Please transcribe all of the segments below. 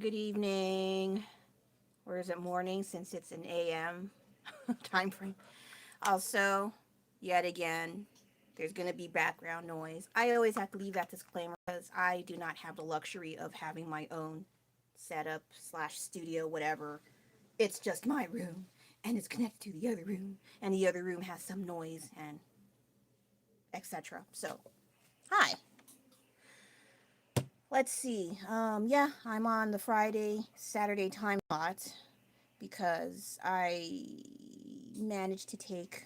good evening, or is it morning since it's an AM time frame? Also, yet again, there's going to be background noise. I always have to leave that disclaimer because I do not have the luxury of having my own setup slash studio, whatever. It's just my room, and it's connected to the other room, and the other room has some noise and etc. So, hi. Let's see. Yeah, I'm on the Friday, Saturday time slot because I managed to take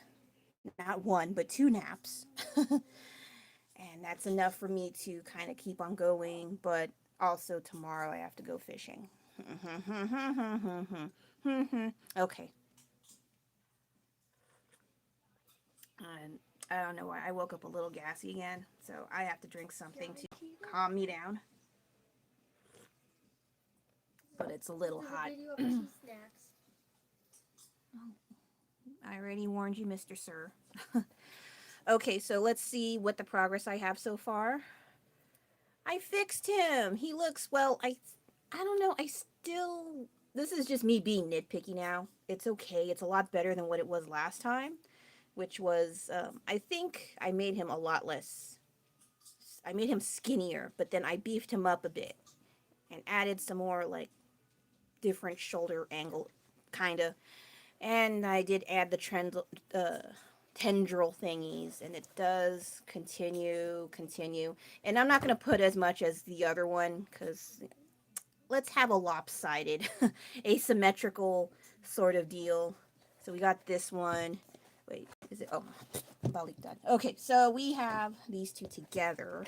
not one but two naps. And that's enough for me to kind of keep on going, but also tomorrow I have to go fishing. Okay. And I don't know why I woke up a little gassy again, so I have to drink something to calm me down. But it's a little hot. I already warned you, Mr. Sir. Okay, so let's see what the progress I have so far. I fixed him. He looks, well, I don't know. I still this is just me being nitpicky now. It's okay. It's a lot better than what it was last time, which was I think I made him a lot less. I made him skinnier, but then I beefed him up a bit and added some more like different shoulder angle kind of. And I did add the tendril thingies, and it does continue. And I'm not going to put as much as the other one because let's have a lopsided, asymmetrical sort of deal. So we got this one. Wait, is it? Oh, done. Okay, so we have these two together.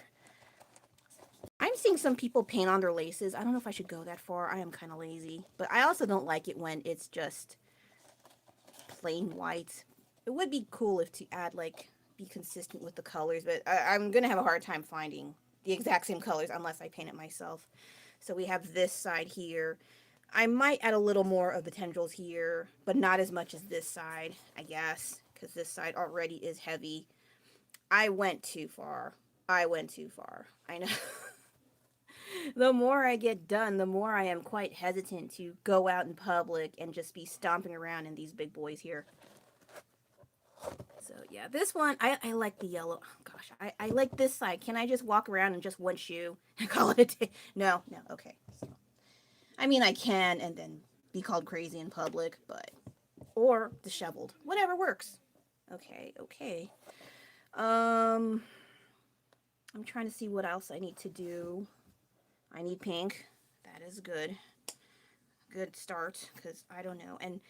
I'm seeing some people paint on their laces. I don't know if I should go that far. I am kind of lazy. But I also don't like it when it's just plain white. It would be cool if to add like be consistent with the colors, but I'm gonna have a hard time finding the exact same colors unless I paint it myself. So we have this side here. I might add a little more of the tendrils here, but not as much as this side, I guess, because this side already is heavy. I went too far. I went too far. I know. The more I get done, the more I am quite hesitant to go out in public and just be stomping around in these big boys here. So yeah, this one, I like the yellow. Oh, gosh, I like this side. Can I just walk around in just one shoe and call it a day? No, okay. So, I mean, I can and then be called crazy in public, but, or disheveled. Whatever works. Okay. Um, I'm trying to see what else I need to do. I need pink. That is good. Good start, because I don't know. And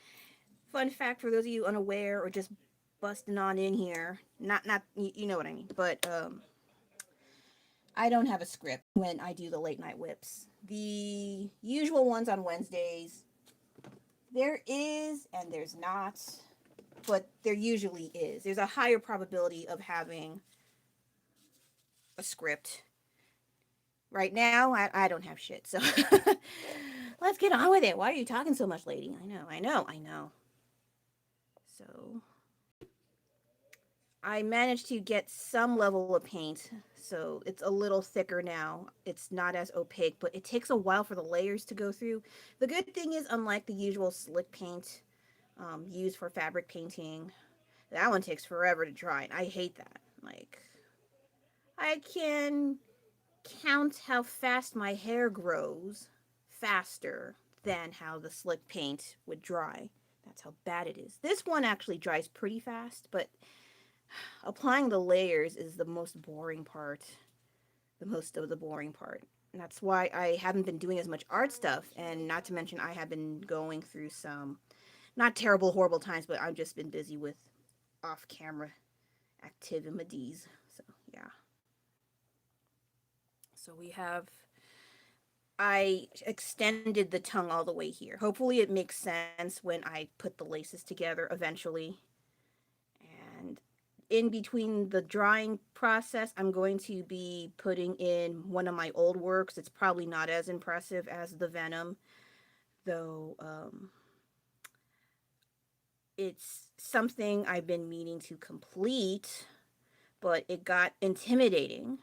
fun fact for those of you unaware or just busting on in here, not you know what I mean, but I don't have a script when I do the late night whips. The usual ones on Wednesdays, there is and there's not, but there usually is. There's a higher probability of having a script. Right now, I don't have shit, so let's get on with it. Why are you talking so much, lady? I know. So I managed to get some level of paint, so it's a little thicker now. It's not as opaque, but it takes a while for the layers to go through. The good thing is, unlike the usual slick paint used for fabric painting, that one takes forever to dry, and I hate that. Like, I can count how fast my hair grows faster than how the slick paint would dry. That's how bad it is. This one actually dries pretty fast, but applying the layers is the most boring part. The most of the boring part. And that's why I haven't been doing as much art stuff. And not to mention, I have been going through some not terrible, horrible times, but I've just been busy with off camera activities. So, yeah. So we have. I extended the tongue all the way here. Hopefully, it makes sense when I put the laces together eventually. And in between the drawing process, I'm going to be putting in one of my old works. It's probably not as impressive as the Venom, though it's something I've been meaning to complete, but it got intimidating.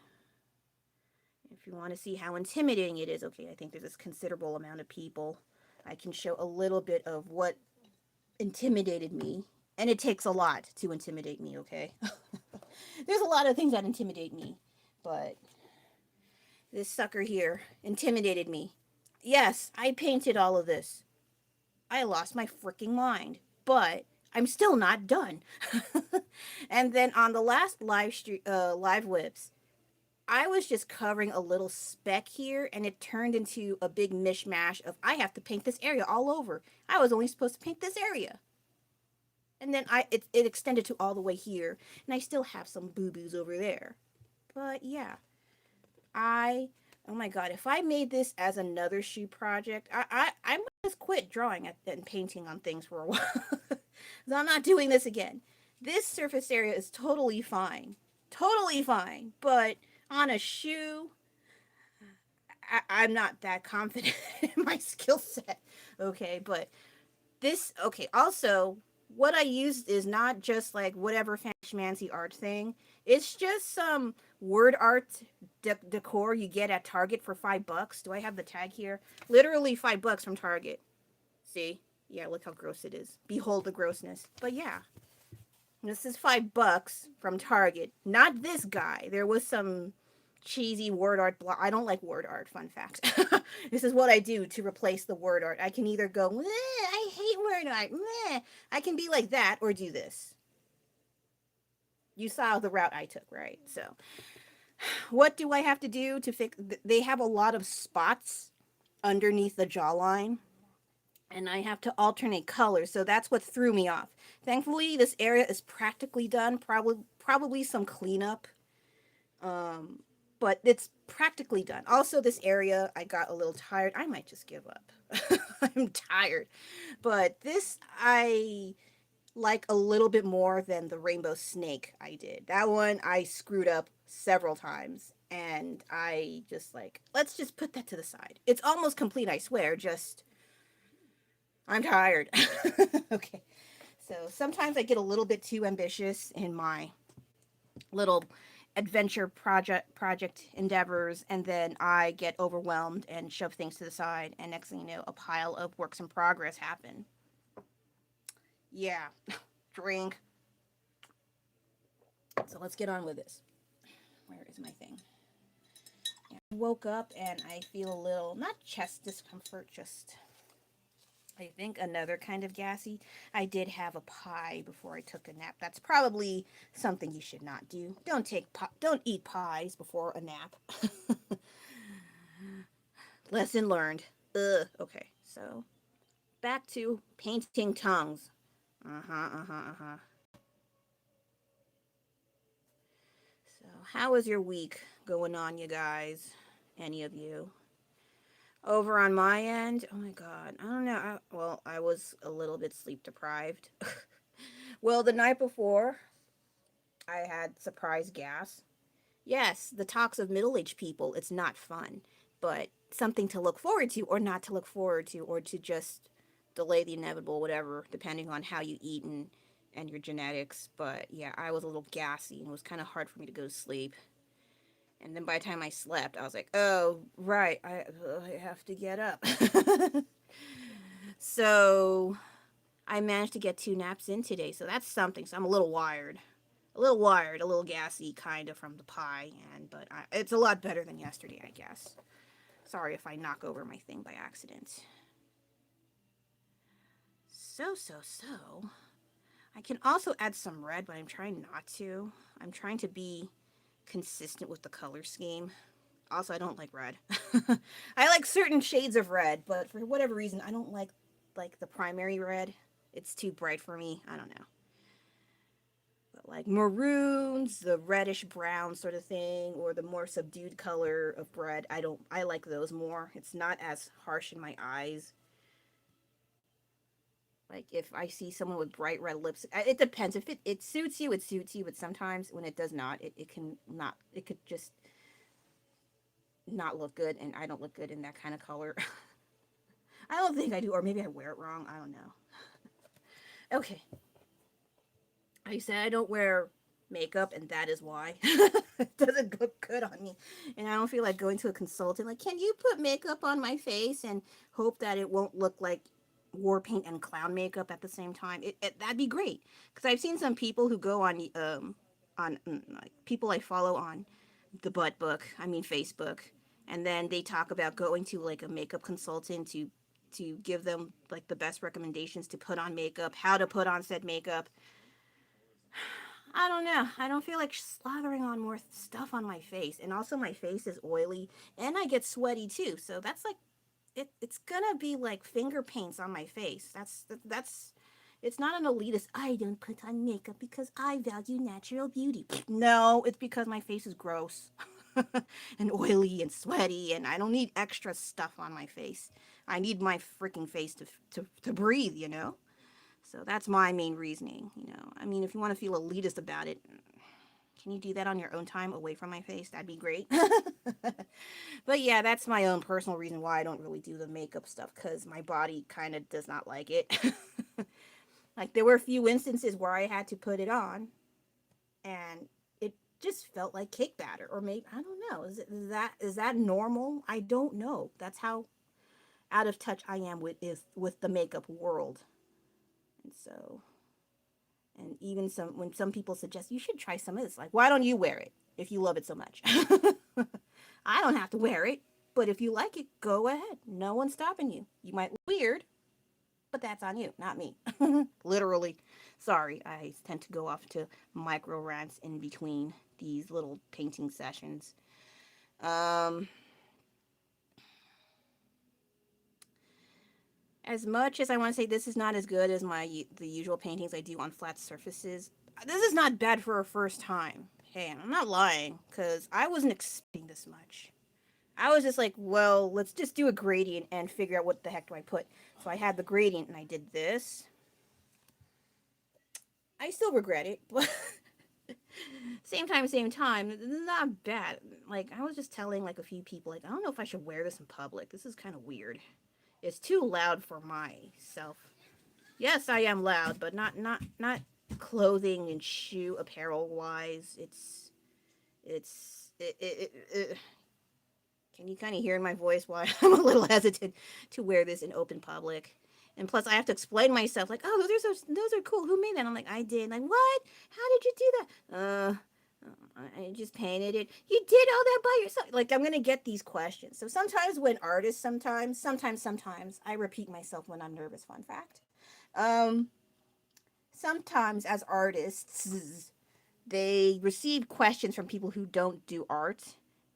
If you want to see how intimidating it is, okay, I think there's this considerable amount of people. I can show a little bit of what intimidated me. And it takes a lot to intimidate me, okay? There's a lot of things that intimidate me. But this sucker here intimidated me. Yes, I painted all of this. I lost my freaking mind. But I'm still not done. And then on the last LiveWIPs, I was just covering a little speck here, and it turned into a big mishmash of I have to paint this area all over. I was only supposed to paint this area. And then it extended to all the way here, and I still have some boo-boos over there. But yeah, oh my god, if I made this as another shoe project, I might just quit drawing and painting on things for a while. So I'm not doing this again. This surface area is totally fine. Totally fine. But on a shoe, I'm not that confident in my skill set. Okay, but this, okay, also, what I used is not just like whatever fancy art thing. It's just some word art decor you get at Target for $5. Do I have the tag here? Literally $5 from Target. See? Yeah, look how gross it is. Behold the grossness. But yeah. This is $5 from Target. Not this guy. There was some cheesy word art block. I don't like word art, fun fact. This is what I do to replace the word art. I can either go, meh, I hate word art, meh. I can be like that or do this. You saw the route I took, right? So, what do I have to do to fix? They have a lot of spots underneath the jawline, and I have to alternate colors, so that's what threw me off. Thankfully, this area is practically done. Probably some cleanup. But it's practically done. Also, this area, I got a little tired. I might just give up. I'm tired. But this, I like a little bit more than the rainbow snake I did. That one, I screwed up several times. And I just like, let's just put that to the side. It's almost complete, I swear. Just, I'm tired. Okay. So sometimes I get a little bit too ambitious in my little adventure project endeavors, and then I get overwhelmed and shove things to the side, and next thing you know, a pile of works in progress happen. Yeah. Drink. So let's get on with this. Where is my thing? I woke up and I feel a little, not chest discomfort, just I think another kind of gassy. I did have a pie before I took a nap. That's probably something you should not do. Don't eat pies before a nap. Lesson learned. Ugh. Okay, so back to painting tongues. So how is your week going on, you guys? Any of you? Over on my end, oh my god, I don't know. Well, I was a little bit sleep deprived. Well, the night before, I had surprise gas. Yes, the talks of middle-aged people, it's not fun, but something to look forward to or not to look forward to, or to just delay the inevitable, whatever, depending on how you eat and your genetics. But yeah, I was a little gassy and it was kind of hard for me to go to sleep. And then by the time I slept, I was like, oh, right, I have to get up. So I managed to get 2 naps in today, so that's something. So I'm a little wired. A little gassy, kind of, from the pie. But it's a lot better than yesterday, I guess. Sorry if I knock over my thing by accident. So. I can also add some red, but I'm trying not to. I'm trying to be consistent with the color scheme. Also, I don't like red. I like certain shades of red, but for whatever reason, I don't like the primary red. It's too bright for me. I don't know. But like maroons, the reddish brown sort of thing, or the more subdued color of red, I like those more. It's not as harsh in my eyes. Like, if I see someone with bright red lips, it depends. If it suits you, it suits you. But sometimes when it does not, it could just not look good. And I don't look good in that kind of color. I don't think I do. Or maybe I wear it wrong. I don't know. Okay. I said I don't wear makeup, and that is why it doesn't look good on me. And I don't feel like going to a consultant. Like, can you put makeup on my face and hope that it won't look like war paint and clown makeup at the same time? That'd be great. Because I've seen some people who go on like people I follow on the butt book. I mean Facebook, and then they talk about going to like a makeup consultant to give them like the best recommendations to put on makeup, how to put on said makeup. I don't know. I don't feel like slathering on more stuff on my face. And also my face is oily and I get sweaty too. So that's like it's gonna be like finger paints on my face. That's it's not an elitist. I don't put on makeup because I value natural beauty. No, it's because my face is gross and oily and sweaty, and I don't need extra stuff on my face. I need my freaking face to breathe, you know? So that's my main reasoning, you know. I mean, if you want to feel elitist about it, can you do that on your own time away from my face? That'd be great. But yeah, that's my own personal reason why I don't really do the makeup stuff, because my body kind of does not like it. Like, there were a few instances where I had to put it on, and it just felt like cake batter. Or maybe, I don't know. Is that normal? I don't know. That's how out of touch I am with the makeup world. And so, and even when some people suggest you should try some of this, like, why don't you wear it if you love it so much? I don't have to wear it, but if you like it, go ahead. No one's stopping you. You might look weird, but that's on you, not me. Literally. Sorry, I tend to go off to micro rants in between these little painting sessions. Um, as much as I want to say this is not as good as the usual paintings I do on flat surfaces, this is not bad for a first time. Hey, I'm not lying, because I wasn't expecting this much. I was just like, well, let's just do a gradient and figure out what the heck do I put. So I had the gradient and I did this. I still regret it, but same time, this is not bad. Like, I was just telling like a few people, like, I don't know if I should wear this in public. This is kind of weird. It's too loud for myself. Yes, I am loud, but not clothing and shoe apparel wise. Can you kind of hear in my voice why I'm a little hesitant to wear this in open public? And plus, I have to explain myself, like, oh, those are cool. Who made that? I'm like, I did. Like, what? How did you do that? I just painted it. You did all that by yourself. Like, I'm gonna get these questions. So sometimes when artists, sometimes I repeat myself when I'm nervous. Fun fact. Um, Sometimes as artists, they receive questions from people who don't do art,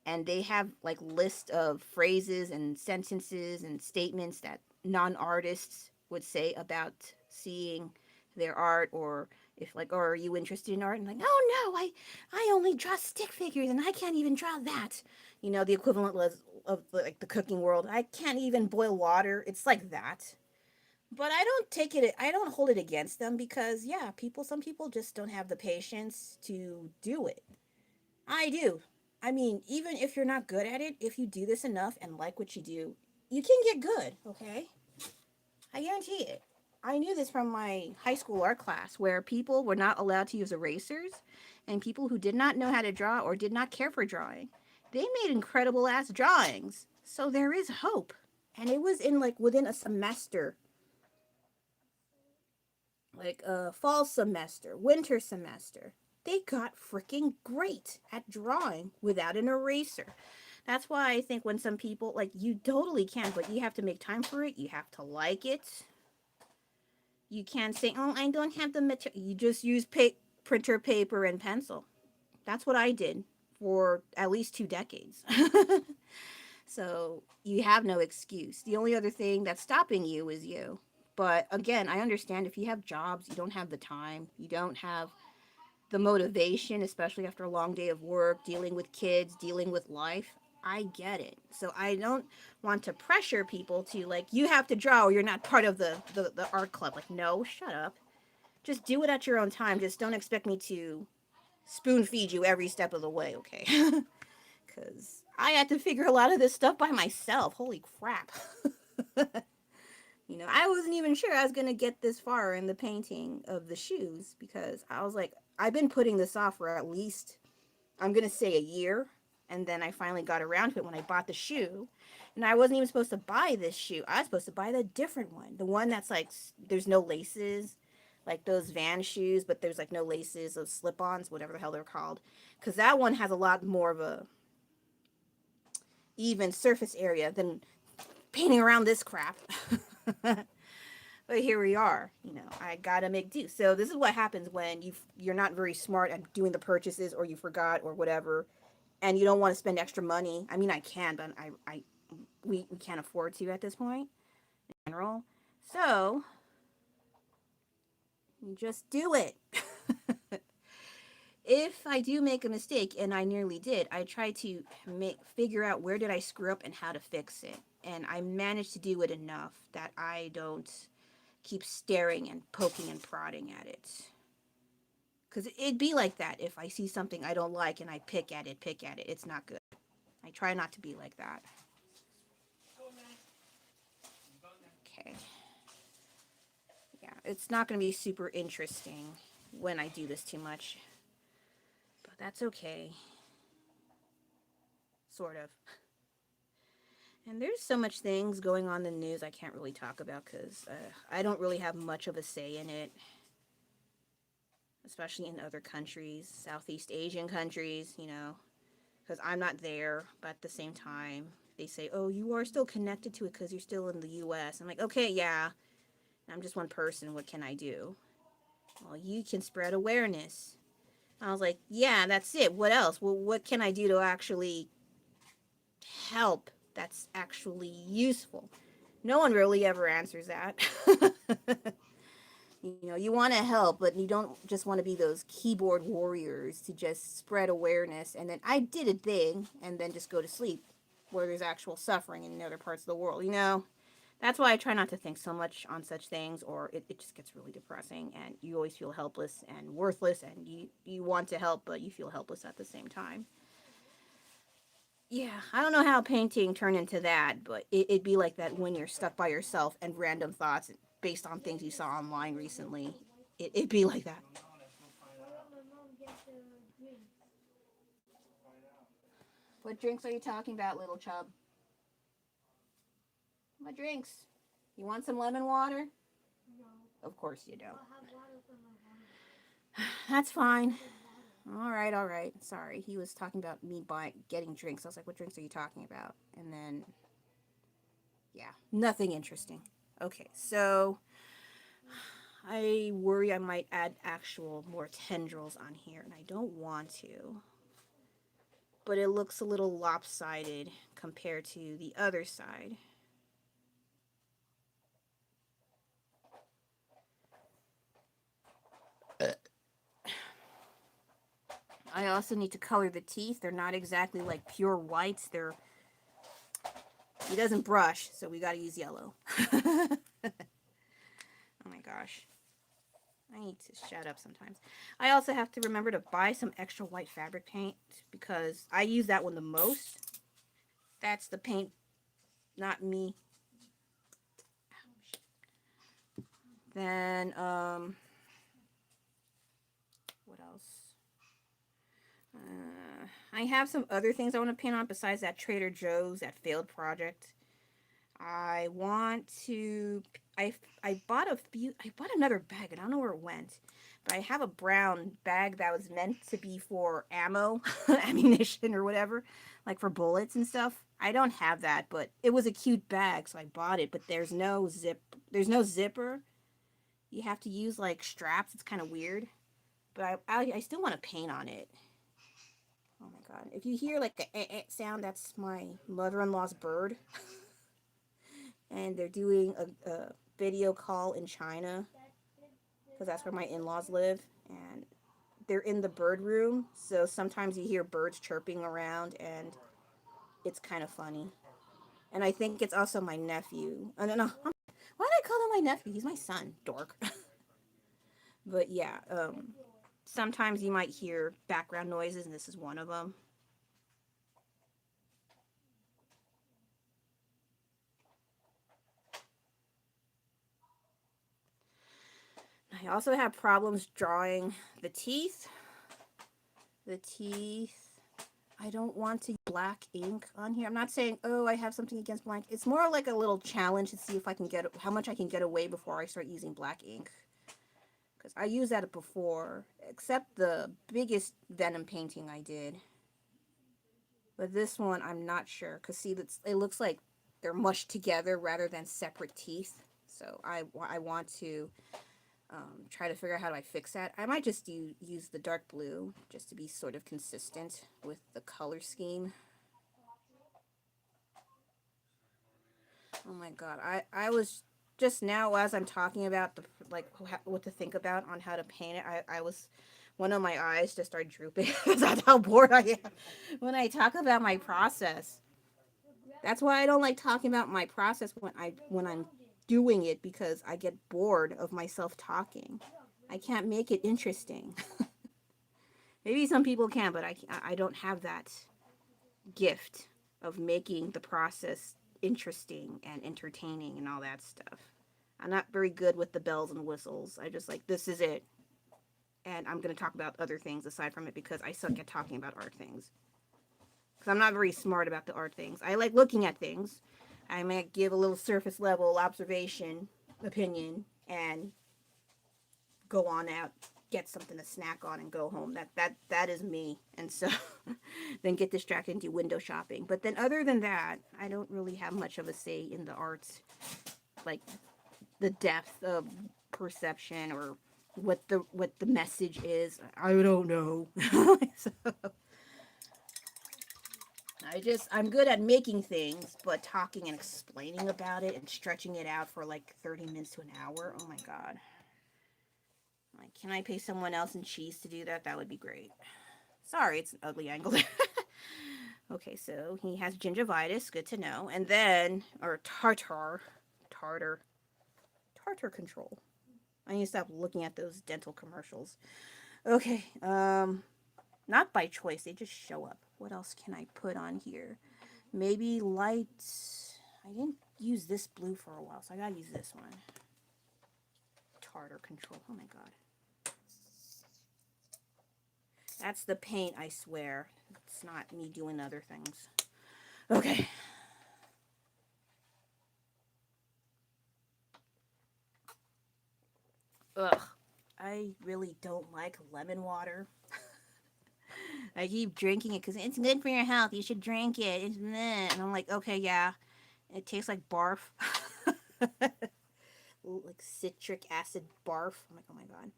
and they have like list of phrases and sentences and statements that non-artists would say about seeing their art, or if like, or are you interested in art? And like, oh no, I only draw stick figures and I can't even draw that. You know, the equivalent of like the cooking world. I can't even boil water. It's like that. But I don't hold it against them, because yeah, some people just don't have the patience to do it. I do. I mean, even if you're not good at it, if you do this enough and like what you do, you can get good, okay? I guarantee it. I knew this from my high school art class, where people were not allowed to use erasers, and people who did not know how to draw or did not care for drawing, they made incredible ass drawings. So there is hope. And it was in like within a semester, like a fall semester, winter semester. They got freaking great at drawing without an eraser. That's why I think when some people, like, you totally can, but you have to make time for it. You have to like it. You can't say, oh, I don't have the material. You just use printer paper and pencil. That's what I did for at least 2 decades. So you have no excuse. The only other thing that's stopping you is you. But again, I understand if you have jobs, you don't have the time, you don't have the motivation, especially after a long day of work, dealing with kids, dealing with life. I get it. So I don't want to pressure people to, like, you have to draw or you're not part of the art club. Like, no, shut up. Just do it at your own time. Just don't expect me to spoon feed you every step of the way, okay? Because I had to figure a lot of this stuff by myself. Holy crap. You know, I wasn't even sure I was going to get this far in the painting of the shoes, because I was like, I've been putting this off for at least, I'm going to say, a year. And then I finally got around to it when I bought the shoe. And I wasn't even supposed to buy this shoe. I was supposed to buy the different one. The one that's like, there's no laces, like those Van shoes, but there's like no laces, those slip-ons, whatever the hell they're called. Because that one has a lot more of a even surface area than painting around this crap. But here we are. You know, I gotta make do. So this is what happens when you're not very smart at doing the purchases, or you forgot, or whatever, and you don't want to spend extra money. I mean, I can, but we can't afford to at this point in general. So you just do it. If I do make a mistake, and I nearly did, I try to figure out where did I screw up and how to fix it. And I managed to do it enough that I don't keep staring and poking and prodding at it. Because it'd be like that if I see something I don't like and I pick at it. It's not good. I try not to be like that. Okay. Yeah, it's not going to be super interesting when I do this too much. But that's okay. Sort of. And there's so much things going on in the news I can't really talk about because I don't really have much of a say in it. Especially in other countries, Southeast Asian countries, you know, because I'm not there, but at the same time, they say, oh, you are still connected to it because you're still in the U.S. I'm like, okay, yeah, I'm just one person. What can I do? Well, you can spread awareness. I was like, yeah, that's it. What else? Well, what can I do to actually help that's actually useful? No one really ever answers that. You know, you want to help, but you don't just want to be those keyboard warriors to just spread awareness and then I did a thing and then just go to sleep where there's actual suffering in other parts of the world, you know? That's why I try not to think so much on such things, or it just gets really depressing and you always feel helpless and worthless and you want to help, but you feel helpless at the same time. Yeah, I don't know how painting turned into that, but it'd be like that when you're stuck by yourself and random thoughts based on things you saw online recently. It'd be like that. What drinks are you talking about, little chub? What drinks? You want some lemon water? No. Of course you don't. I'll have water for my water. That's fine. All right, all right. Sorry, he was talking about me getting drinks. I was like, what drinks are you talking about? And then, yeah, nothing interesting. Okay, so I worry I might add actual more tendrils on here, and I don't want to. But it looks a little lopsided compared to the other side. I also need to color the teeth. They're not exactly like pure whites. He doesn't brush, so we gotta use yellow. Oh my gosh. I need to shut up sometimes. I also have to remember to buy some extra white fabric paint because I use that one the most. That's the paint, not me. Then, what else? I have some other things I want to paint on besides that Trader Joe's, that failed project. I want to, I bought another bag and I don't know where it went, but I have a brown bag that was meant to be for ammo, ammunition or whatever, like for bullets and stuff. I don't have that, but it was a cute bag, so I bought it, but there's no zipper. You have to use like straps. It's kind of weird, but I still want to paint on it. Oh my god. If you hear like a sound, that's my mother-in-law's bird. And they're doing a video call in China because that's where my in-laws live, and they're in the bird room, so sometimes you hear birds chirping around and it's kind of funny. And I think it's also my nephew. I don't know why did I call him my nephew. He's my son, dork. But yeah, sometimes you might hear background noises, and this is one of them. I also have problems drawing the teeth. The teeth. I don't want to use black ink on here. I'm not saying, oh, I have something against black. It's more like a little challenge to see if I can get, how much I can get away before I start using black ink. Because I used that before, except the biggest Venom painting I did. But this one, I'm not sure. Because see, it looks like they're mushed together rather than separate teeth. So I want to try to figure out how do I fix that. I might just use the dark blue just to be sort of consistent with the color scheme. Oh my god, I was just now, as I'm talking about the what to think about on how to paint it, I was, one of my eyes just started drooping. That's how bored I am when I talk about my process. That's why I don't like talking about my process when I'm doing it, because I get bored of myself talking. I can't make it interesting. Maybe some people can, but I don't have that gift of making the process interesting and entertaining and all that stuff. I'm not very good with the bells and whistles. I just like, this is it. And I'm going to talk about other things aside from it because I suck at talking about art things. Because I'm not very smart about the art things. I like looking at things. I might give a little surface level observation, opinion, and go on out, get something to snack on and go home. That is me. And so then get distracted and do window shopping. But then other than that, I don't really have much of a say in the arts, like the depth of perception or what the message is. I don't know. So I'm good at making things, but talking and explaining about it and stretching it out for like 30 minutes to an hour. Oh my god. Like, can I pay someone else in cheese to do that? That would be great. Sorry, it's an ugly angle. Okay, so he has gingivitis. Good to know. And then, or tartar control. I need to stop looking at those dental commercials. Okay, not by choice. They just show up. What else can I put on here? Maybe light. I didn't use this blue for a while, so I gotta use this one. Tartar control. Oh my god. That's the paint, I swear. It's not me doing other things. Okay. Ugh. I really don't like lemon water. I keep drinking it because it's good for your health. You should drink it. It's meh. And I'm like, okay, yeah. It tastes like barf. Like citric acid barf. I'm like, oh my god.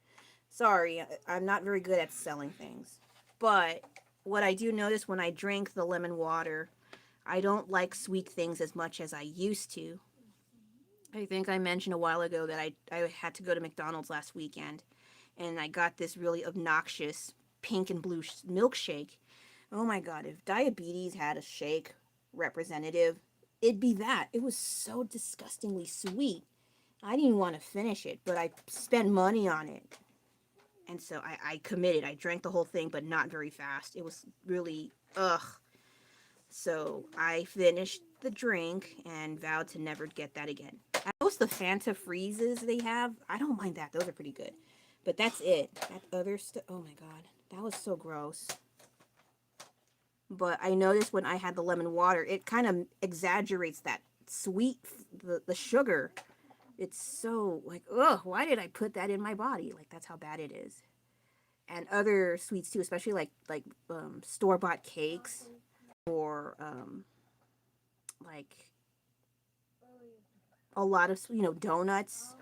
Sorry, I'm not very good at selling things. But what I do notice when I drink the lemon water, I don't like sweet things as much as I used to. I think I mentioned a while ago that I had to go to McDonald's last weekend, and I got this really obnoxious pink and blue milkshake. Oh my god, if diabetes had a shake representative, it'd be that. It was so disgustingly sweet. I didn't even want to finish it, but I spent money on it. And so I committed. I drank the whole thing, but not very fast. It was really, ugh. So I finished the drink and vowed to never get that again. Most the Fanta freezes they have, I don't mind that. Those are pretty good. But that's it. That other stuff, oh my god. That was so gross. But I noticed when I had the lemon water, it kind of exaggerates that sweet, the sugar. It's so like, ugh, why did I put that in my body? Like, that's how bad it is. And other sweets too, especially like store-bought cakes or like a lot of, donuts,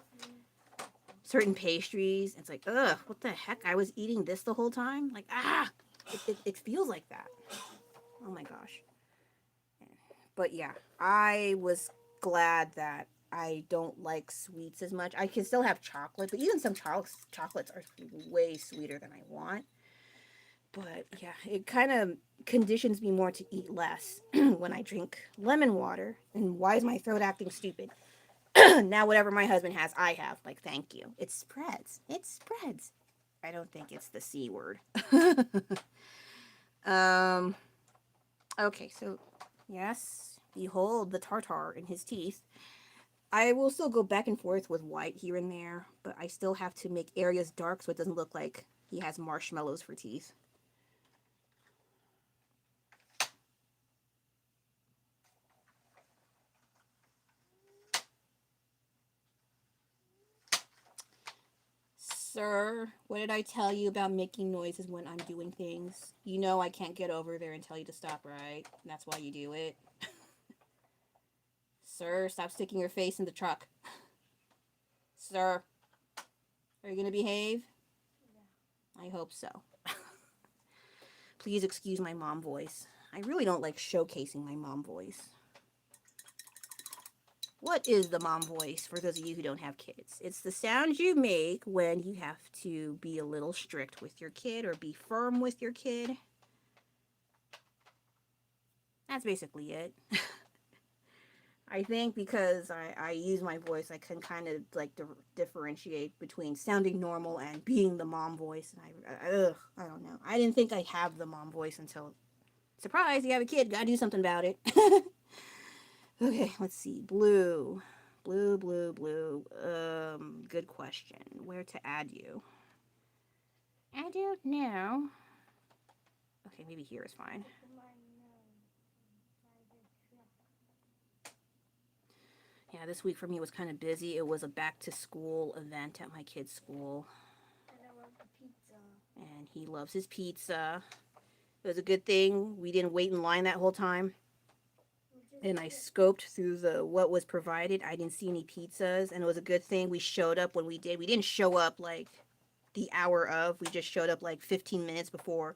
certain pastries. It's like, ugh, what the heck? I was eating this the whole time? Like, it feels like that. Oh my gosh. But yeah, I was glad that I don't like sweets as much. I can still have chocolate, but even some chocolates are way sweeter than I want. But yeah, it kind of conditions me more to eat less when I drink lemon water. And why is my throat acting stupid? Now whatever my husband has, I have. Like, thank you. It spreads. It spreads. I don't think it's the C word. Okay, so yes, behold the tartar in his teeth. I will still go back and forth with white here and there, but I still have to make areas dark so it doesn't look like he has marshmallows for teeth. Sir, what did I tell you about making noises when I'm doing things? You know I can't get over there and tell you to stop, right? That's why you do it. Sir, stop sticking your face in the truck. Sir, are you going to behave? Yeah. I hope so. Please excuse my mom voice. I really don't like showcasing my mom voice. What is the mom voice for those of you who don't have kids? It's the sound you make when you have to be a little strict with your kid or be firm with your kid. That's basically it. I think because I use my voice, I can kind of like differentiate between sounding normal and being the mom voice. And I don't know. I didn't think I have the mom voice until, surprise, you have a kid, gotta do something about it. Okay, let's see. Blue. Blue, blue, blue. Good question. Where to add you? I don't know. Okay, maybe here is fine. Yeah, this week for me was kind of busy. It was a back-to-school event at my kid's school. And I love the pizza. And he loves his pizza. It was a good thing we didn't wait in line that whole time. And I scoped through what was provided. I didn't see any pizzas, and it was a good thing we showed up when we did. We didn't show up like the hour of. We just showed up like 15 minutes before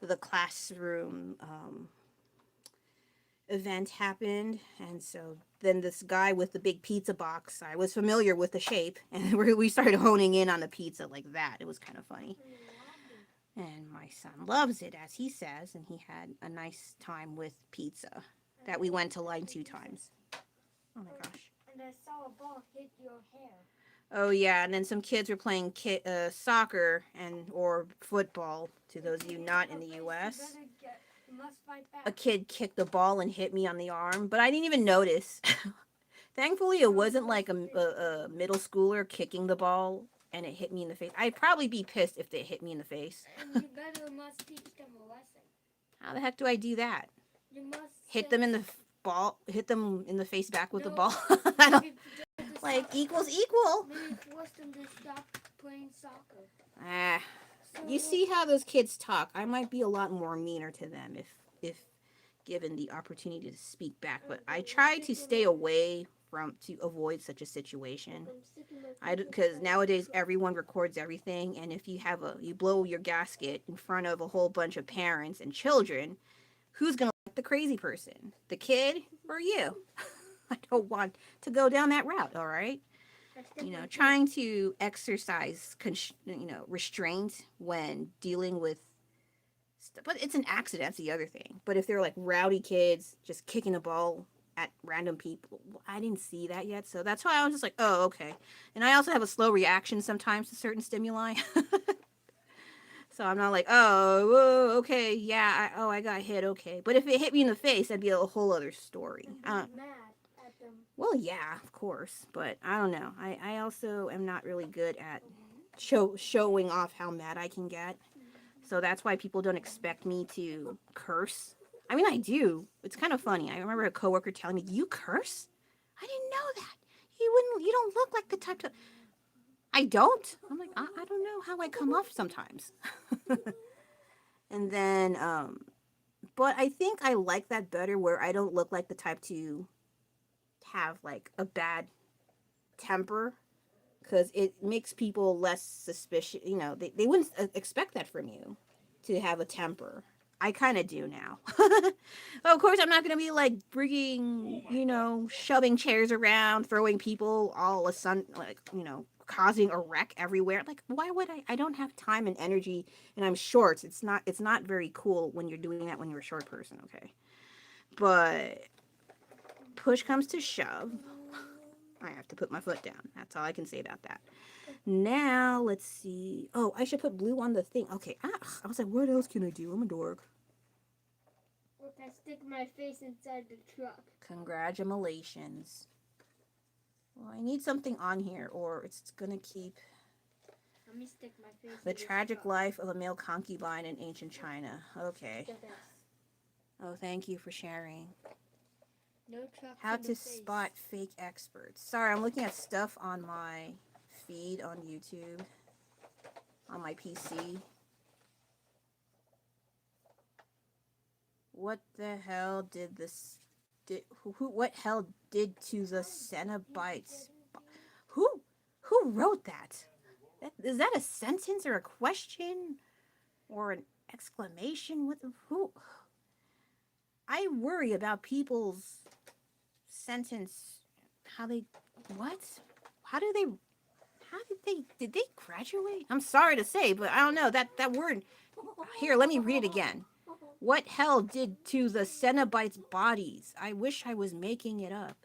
the classroom event happened. And so then this guy with the big pizza box, I was familiar with the shape, and we started honing in on the pizza like that. It was kind of funny. And my son loves it, as he says, and he had a nice time with pizza that we went to line 2 times. Oh my gosh. And I saw a ball hit your hair. Oh yeah, and then some kids were playing soccer or football, to those of you not in the U.S. A kid kicked the ball and hit me on the arm, but I didn't even notice. Thankfully, it wasn't like a middle schooler kicking the ball and it hit me in the face. I'd probably be pissed if they hit me in the face. And you better must teach them a lesson. How the heck do I do that? You must hit them in the face back with the ball. Like equals equal. Maybe force them to stop playing soccer. You see how those kids talk. I might be a lot more meaner to them if given the opportunity to speak back, but I try to stay away to avoid such a situation. Because nowadays everyone records everything, and if you blow your gasket in front of a whole bunch of parents and children, who's gonna like the crazy person? The kid or you? I don't want to go down that route, all right? Trying to exercise, restraint when dealing with stuff. But it's an accident, that's the other thing. But if they're like rowdy kids just kicking a ball at random people, I didn't see that yet. So that's why I was just like, oh, okay. And I also have a slow reaction sometimes to certain stimuli. So I'm not like, oh, whoa, okay, yeah, I got hit, okay. But if it hit me in the face, that'd be a whole other story. Mad at them. Well, yeah, of course. But I don't know. I also am not really good at showing off how mad I can get. So that's why people don't expect me to curse. I mean, I do. It's kind of funny. I remember a coworker telling me, "You curse? I didn't know that. You don't look like the type to..." I don't. I'm like, I don't know how I come off sometimes. And then, but I think I like that better, where I don't look like the type to have like a bad temper, because it makes people less suspicious. They wouldn't expect that from you, to have a temper. I kind of do now. Of course, I'm not going to be like bringing, shoving chairs around, throwing people all causing a wreck everywhere. Like, why would I? I don't have time and energy, and I'm short. It's not very cool when you're doing that when you're a short person, okay? But push comes to shove, I have to put my foot down. That's all I can say about that. Now, let's see. Oh, I should put blue on the thing. Okay. I was like, what else can I do? I'm a dork. Look, I stick my face inside the truck. Congratulations. Well, I need something on here, or it's gonna keep Let me stick my face. the in this tragic cup. life of a male concubine in ancient China. Okay. The best. Oh, thank you for sharing. No trucks How in the to face. spot fake experts. Sorry, I'm looking at stuff on my feed on YouTube, on my PC. What the hell did this? What hell did to the Cenobites? Who? Who wrote that? Is that a sentence or a question or an exclamation? What the who? I worry about people's sentence. How they? What? How do they? How did they graduate? I'm sorry to say, but I don't know that word. Here, let me read it again. What hell did to the Cenobites' bodies? I wish I was making it up,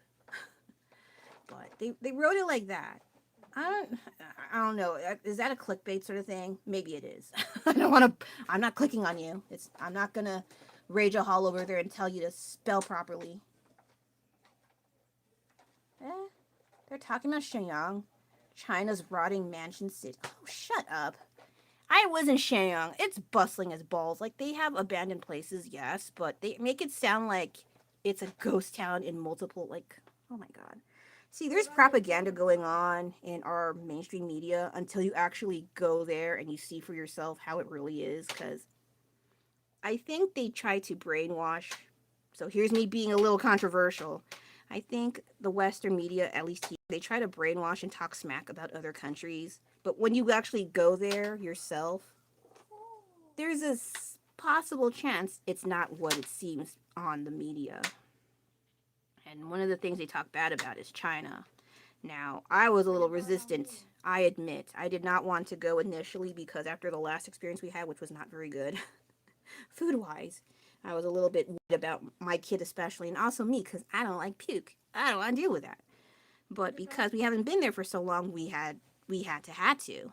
but they wrote it like that. I don't know. Is that a clickbait sort of thing? Maybe it is. I don't want to. I'm not clicking on you. I'm not gonna rage a hall over there and tell you to spell properly. Eh, they're talking about Shenyang, China's rotting mansion city. Oh, shut up. I was in Shenyang. It's bustling as balls. Like, they have abandoned places, yes, but they make it sound like it's a ghost town in multiple, like, oh my god. See, there's propaganda going on in our mainstream media until you actually go there and you see for yourself how it really is, because I think they try to brainwash. So here's me being a little controversial. I think the Western media, at least here, they try to brainwash and talk smack about other countries. But when you actually go there yourself, there's a possible chance it's not what it seems on the media. And one of the things they talk bad about is China. Now, I was a little resistant. I admit, I did not want to go initially because after the last experience we had, which was not very good, food wise, I was a little bit worried about my kid, especially, and also me because I don't like puke. I don't want to deal with that. But because we haven't been there for so long, we had to.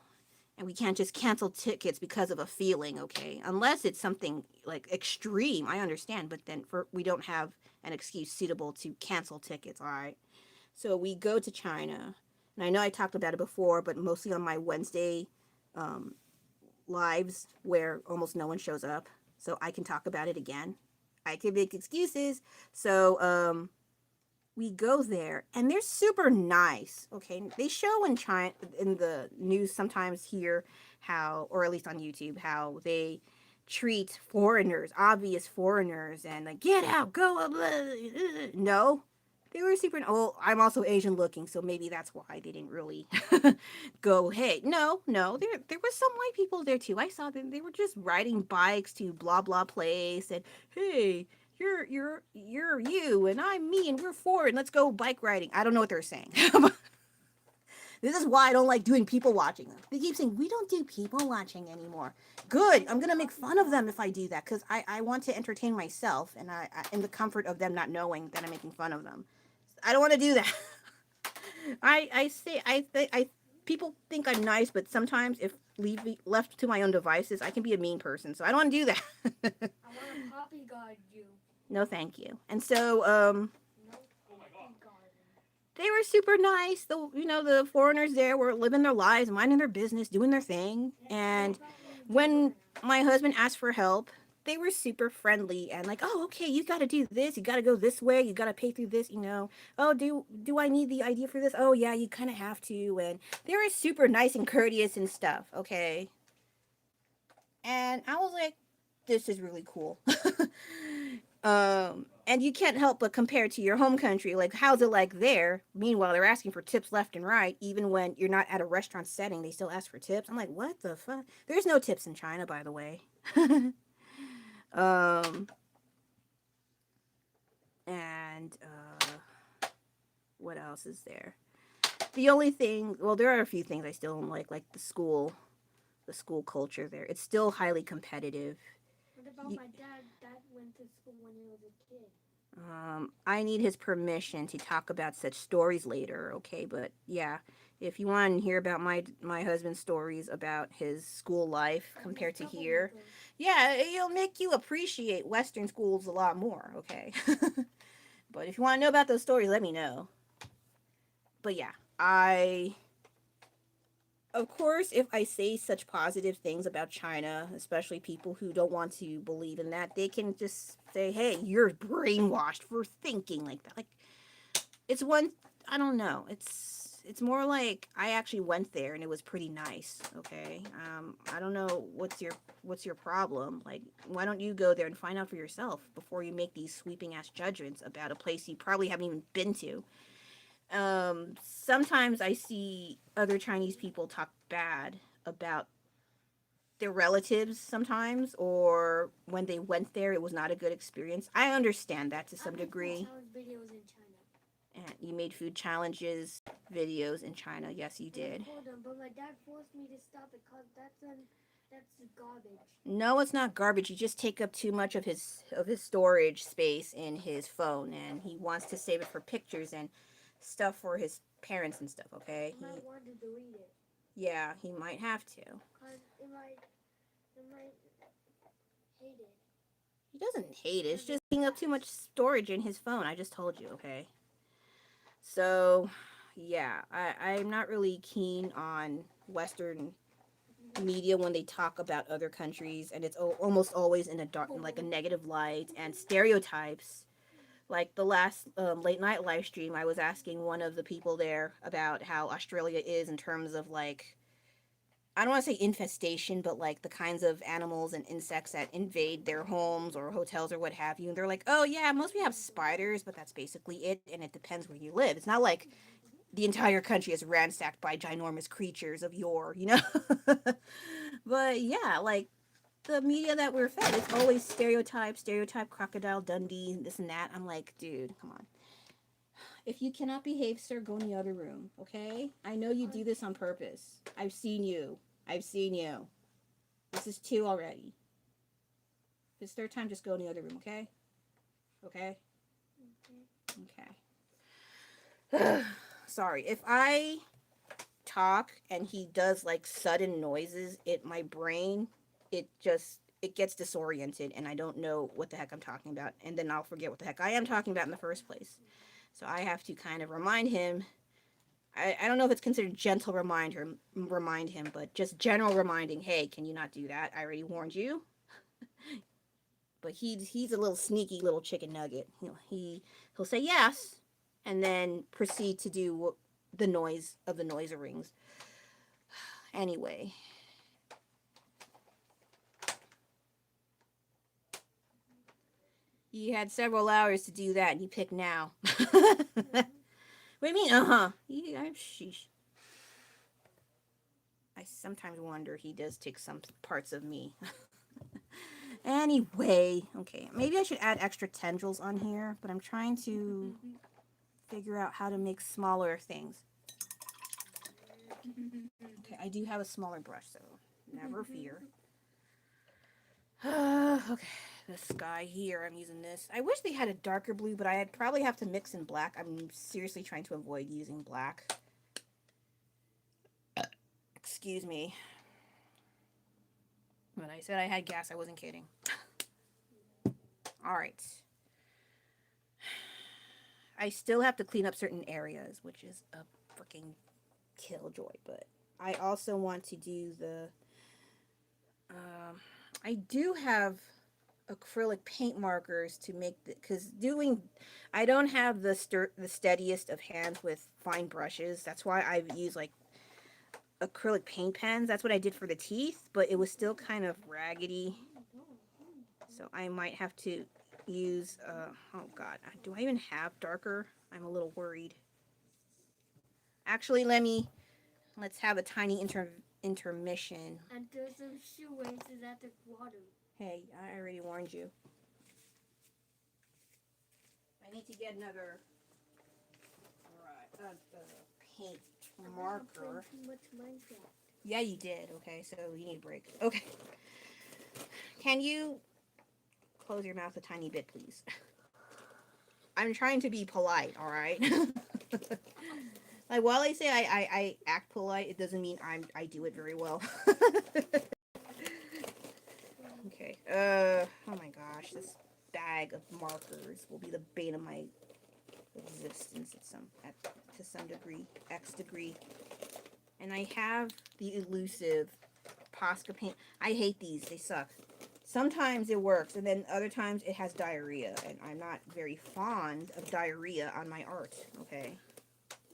And we can't just cancel tickets because of a feeling, okay? Unless it's something like extreme, I understand, but then we don't have an excuse suitable to cancel tickets, all right? So we go to China, and I know I talked about it before, but mostly on my Wednesday lives where almost no one shows up, so I can talk about it again. I can make excuses. So we go there, and they're super nice. Okay, they show in China in the news sometimes here how, or at least on YouTube, how they treat foreigners, obvious foreigners, and like get out, go. No, they were super. Oh, I'm also Asian looking, so maybe that's why they didn't really go. Hey, no, there was some white people there too. I saw them. They were just riding bikes to blah blah place, and hey, you're you and I'm me and we're four and let's go bike riding. I don't know what they're saying. This is why I don't like doing people watching. They keep saying we don't do people watching anymore. Good. I'm gonna make fun of them if I do that because I want to entertain myself and I in the comfort of them not knowing that I'm making fun of them. I don't want to do that. I people think I'm nice, but sometimes if left to my own devices, I can be a mean person. So I don't want to do that. I want to copy guard you. No, thank you. And so No copy guard. they were super nice. The foreigners there were living their lives, minding their business, doing their thing. And when my husband asked for help, they were super friendly and like, oh, okay, you got to do this. You got to go this way. You got to pay through this. Oh, do I need the ID for this? Oh, yeah, you kind of have to. And they were super nice and courteous and stuff. Okay. And I was like, this is really cool. And you can't help but compare to your home country. Like, how's it like there? Meanwhile, they're asking for tips left and right. Even when you're not at a restaurant setting, they still ask for tips. I'm like, what the fuck? There's no tips in China, by the way. um, and what else is there? The only thing, well, there are a few things I still don't like the school culture there. It's still highly competitive. What about my dad? Dad went to school when he was a kid. I need his permission to talk about such stories later, okay? But yeah, if you want to hear about my husband's stories about his school life compared to here, yeah, it'll make you appreciate Western schools a lot more, okay? But if you want to know about those stories, let me know. But yeah, of course, if I say such positive things about China, especially people who don't want to believe in that, they can just say, hey, you're brainwashed for thinking like that. Like, it's one, I don't know. It's more like I actually went there and it was pretty nice. Okay. I don't know what's your problem. Like, why don't you go there and find out for yourself before you make these sweeping ass judgments about a place you probably haven't even been to? Sometimes I see other Chinese people talk bad about their relatives sometimes, or when they went there, it was not a good experience. I understand that to some degree. Videos in China. And you made food challenges videos in China. Yes, you did. But my dad forced me to stop it because that's garbage. No, it's not garbage. You just take up too much of his storage space in his phone, and he wants to save it for pictures and stuff for his parents and stuff. Okay. I might want to delete it. Yeah, he might have to. Cause it might hate it. He doesn't hate it. It's just taking up too much storage in his phone. I just told you. Okay. So, yeah, I'm not really keen on Western media when they talk about other countries, and it's almost always in a dark, like a negative light, and stereotypes. Like the last late night live stream, I was asking one of the people there about how Australia is in terms of, like, I don't want to say infestation, but like the kinds of animals and insects that invade their homes or hotels or what have you. And they're like, oh yeah, most we have spiders, but that's basically it. And it depends where you live. It's not like the entire country is ransacked by ginormous creatures of yore, you know? But yeah, like the media that we're fed, it's always stereotype, crocodile Dundee, this and that. I'm like, dude, come on. If you cannot behave, sir, go in the other room, okay? I know you do this on purpose. I've seen you. This is 2 already. If it's 3rd time, just go in the other room, okay? Okay? Okay. Sorry. If I talk and he does like sudden noises, my brain, it gets disoriented and I don't know what the heck I'm talking about. And then I'll forget what the heck I am talking about in the first place. So I have to kind of remind him. I don't know if it's considered gentle remind him, but just general reminding, hey, can you not do that? I already warned you. But he's a little sneaky little chicken nugget. He'll say yes, and then proceed to do the noise of the noise rings. Anyway. You had several hours to do that, and you pick now. What do you mean, sheesh. I sometimes wonder he does take some parts of me. Anyway, okay, maybe I should add extra tendrils on here, but I'm trying to figure out how to make smaller things. Okay, I do have a smaller brush, so never fear. Okay, this guy here, I'm using this. I wish they had a darker blue, but I'd probably have to mix in black. I'm seriously trying to avoid using black. Excuse me. When I said I had gas, I wasn't kidding. Alright. I still have to clean up certain areas, which is a freaking killjoy, but I also want to do the... I do have acrylic paint markers to make the, because I don't have the steadiest of hands with fine brushes. That's why I've used like acrylic paint pens. That's what I did for the teeth, but it was still kind of raggedy. So I might have to use, oh god, do I even have darker? I'm a little worried. Actually, let's have a tiny intermission. And throw some shoe laces at the water. Hey, I already warned you. I need to get another paint marker. Too much Minecraft. Yeah, you did. Okay, so you need a break. Okay. Can you close your mouth a tiny bit, please? I'm trying to be polite, all right? Like, while I say I act polite, it doesn't mean I do it very well. Okay. Oh my gosh, this bag of markers will be the bane of my existence at to some degree, X degree. And I have the elusive Posca paint. I hate these. They suck. Sometimes it works, and then other times it has diarrhea, and I'm not very fond of diarrhea on my art, okay?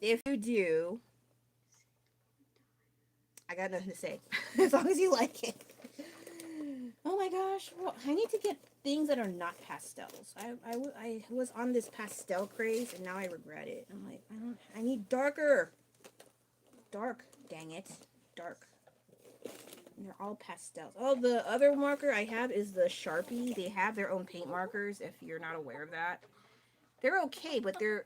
If you do, I got nothing to say, as long as you like it. Oh my gosh, well, I need to get things that are not pastels. I was on this pastel craze, and now I regret it. I'm like, I need darker. Dark, dang it, dark. And they're all pastels. Oh, the other marker I have is the Sharpie. They have their own paint markers, if you're not aware of that. They're okay, but the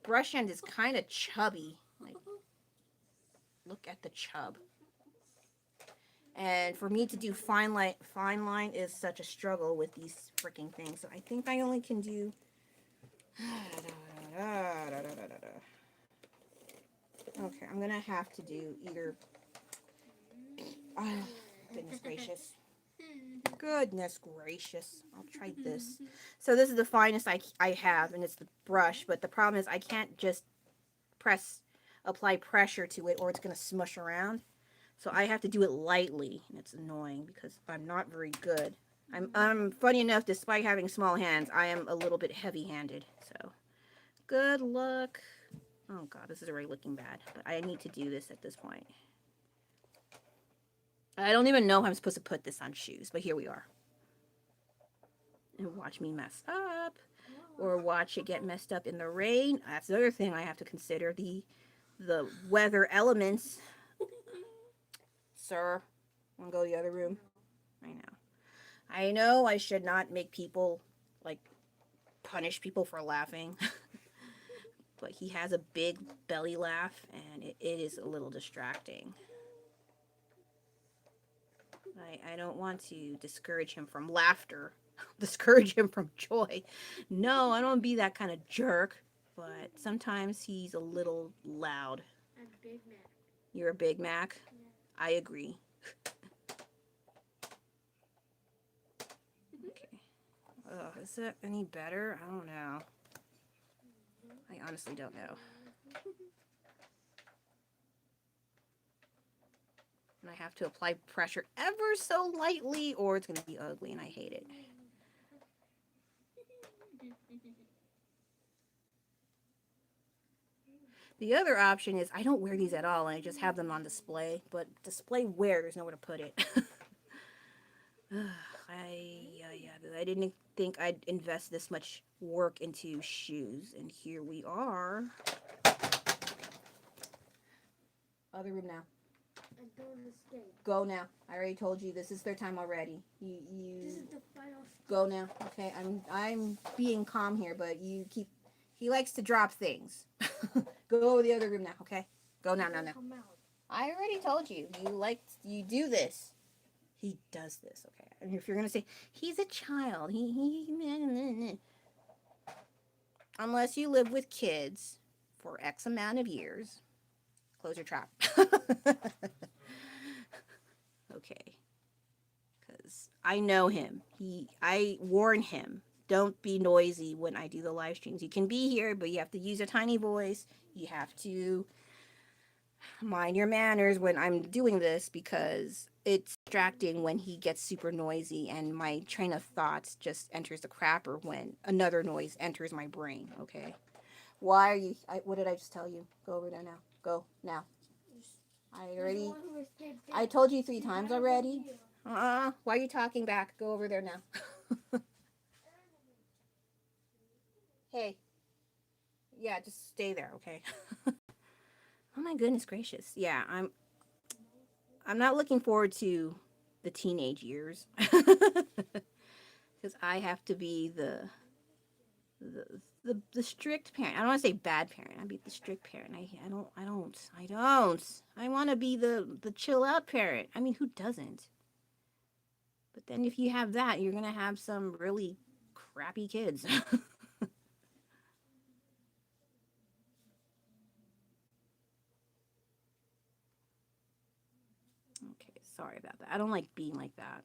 brush end is kind of chubby. Like, look at the chub. And for me to do fine line is such a struggle with these freaking things. So I think I only can do... Okay, I'm gonna have to do either... Oh, goodness gracious. Goodness gracious. I'll try this. So this is the finest I have, and it's the brush, but the problem is I can't just apply pressure to it, or it's gonna smush around. So I have to do it lightly, and it's annoying because I'm not very good. I'm funny enough, despite having small hands, I am a little bit heavy-handed. So good luck. Oh god, this is already looking bad, but I need to do this at this point. I don't even know how I'm supposed to put this on shoes, but here we are. And watch me mess up, or watch it get messed up in the rain. That's the other thing I have to consider, the weather elements. Sir, wanna go to the other room? I know I should not make people, like, punish people for laughing. But he has a big belly laugh, and it is a little distracting. I don't want to discourage him from laughter, discourage him from joy. No, I don't want to be that kind of jerk, but sometimes he's a little loud. I'm Big Mac. You're a Big Mac? Yeah. I agree. Okay. Is that any better? I don't know. I honestly don't know. And I have to apply pressure ever so lightly, or it's going to be ugly, and I hate it. The other option is I don't wear these at all, and I just have them on display. But display where? There's nowhere to put it. I didn't think I'd invest this much work into shoes, and here we are. Other room now. Go now. I already told you this is their time already. You This is the final. Go now. Okay, I'm being calm here, but you keep. He likes to drop things. Go over the other room now. Okay. Go now. I already told you. You do this. He does this. Okay. And if you're gonna say he's a child, unless you live with kids for X amount of years, close your trap. Okay, because I know him. I warn him, don't be noisy when I do the live streams. You can be here, but you have to use a tiny voice. You have to mind your manners when I'm doing this, because it's distracting when he gets super noisy and my train of thoughts just enters the crapper when another noise enters my brain. Okay, why are you? What did I just tell you? Go over there now. Go now. I told you 3 times already. Why are you talking back? Go over there now. Hey. Yeah, just stay there, okay? Oh my goodness gracious. Yeah, I'm not looking forward to the teenage years. Because I have to be the strict parent. I don't want to say bad parent. I'd be the strict parent. I don't. I want to be the chill out parent. I mean, who doesn't? But then if you have that, you're going to have some really crappy kids. Okay, sorry about that. I don't like being like that.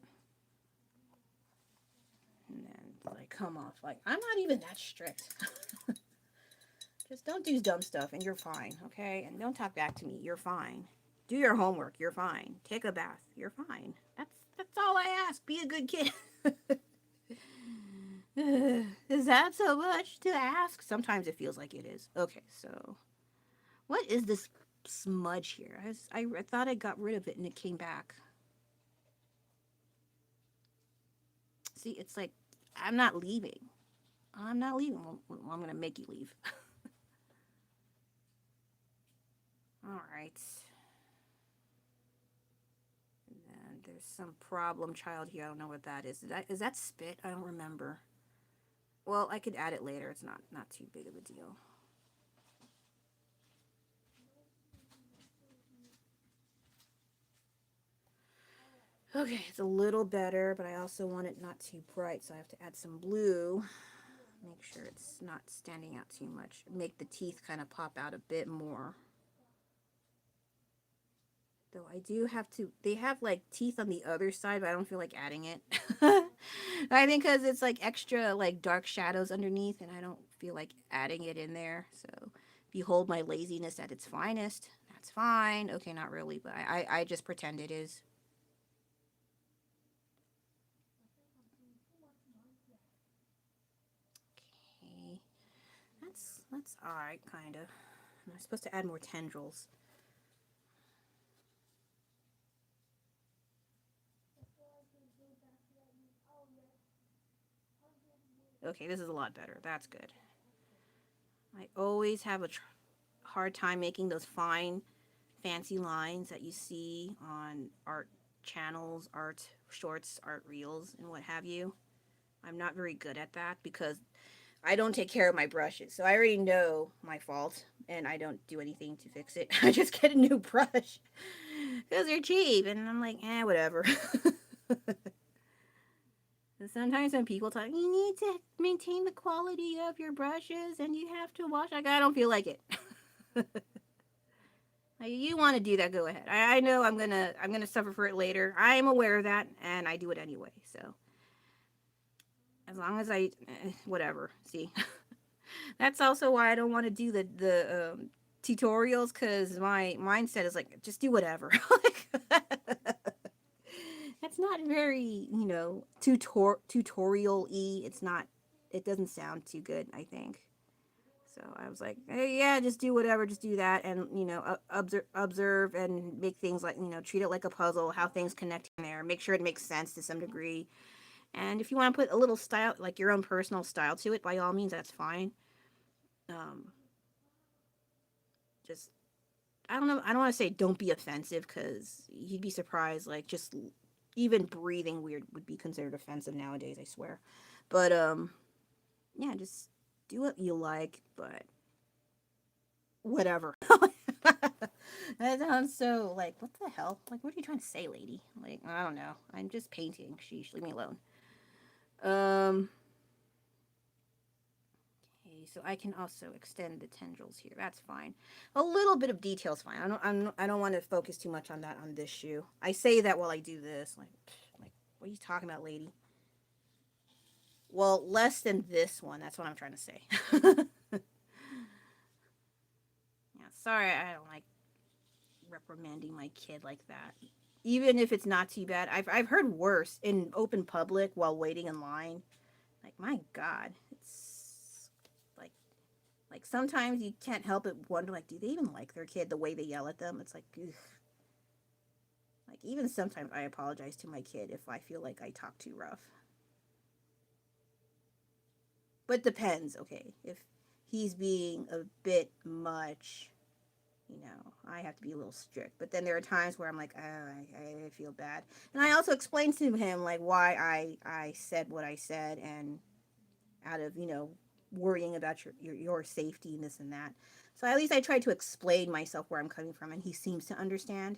And then, like, come off. Like, I'm not even that strict. Just don't do dumb stuff and you're fine, okay? And don't talk back to me. You're fine. Do your homework. You're fine. Take a bath. You're fine. That's all I ask. Be a good kid. Is that so much to ask? Sometimes it feels like it is. Okay, so what is this smudge here? I thought I got rid of it and it came back. See, it's like, I'm not leaving. I'm not leaving. Well, I'm going to make you leave. All right. And then there's some problem child here. I don't know what that is. Is that spit? I don't remember. Well, I could add it later. It's not too big of a deal. Okay, it's a little better, but I also want it not too bright, so I have to add some blue. Make sure it's not standing out too much. Make the teeth kind of pop out a bit more. Though I do have to, they have like teeth on the other side, but I don't feel like adding it. I think because it's like extra like dark shadows underneath, and I don't feel like adding it in there. So behold my laziness at its finest. That's fine. Okay, not really, but I just pretend it is. Okay, that's all right, kind of. I'm supposed to add more tendrils. Okay, this is a lot better. That's good. I always have a hard time making those fine, fancy lines that you see on art channels, art shorts, art reels, and what have you. I'm not very good at that because I don't take care of my brushes. So I already know my fault and I don't do anything to fix it. I just get a new brush because they're cheap. And I'm like, whatever. And sometimes when people talk, you need to maintain the quality of your brushes and you have to wash. Like, I don't feel like it. You want to do that, go ahead. I know I'm gonna suffer for it later. I am aware of that, and I do it anyway. So as long as whatever. See, that's also why I don't want to do the tutorials, because my mindset is like, just do whatever. That's not very, tutorial-y. It's not. It doesn't sound too good, I think. So I was like, hey, yeah, just do whatever, just do that, and observe and make things like, treat it like a puzzle, how things connect in there, make sure it makes sense to some degree. And if you want to put a little style, like your own personal style to it, by all means, that's fine. Just, I don't know, I don't want to say don't be offensive, because you'd be surprised, like, just even breathing weird would be considered offensive nowadays, I swear. But yeah, just do what you like, but whatever. That sounds so like, what the hell? Like, what are you trying to say, lady? Like, I don't know. I'm just painting. Sheesh, leave me alone. Okay, so I can also extend the tendrils here. That's fine. A little bit of detail is fine. I don't want to focus too much on that on this shoe. I say that while I do this. Like, what are you talking about, lady? Well, less than this one. That's what I'm trying to say. Yeah, sorry, I don't like reprimanding my kid like that. Even if it's not too bad. I've heard worse in open public while waiting in line. Like, my God, it's like sometimes you can't help but wonder, like, do they even like their kid the way they yell at them? It's like, ugh. Like, even sometimes I apologize to my kid if I feel like I talk too rough. But depends, okay. If he's being a bit much, I have to be a little strict. But then there are times where I'm like, oh, I feel bad. And I also explained to him, like, why I said what I said, and out of, worrying about your safety and this and that. So at least I tried to explain myself where I'm coming from, and he seems to understand.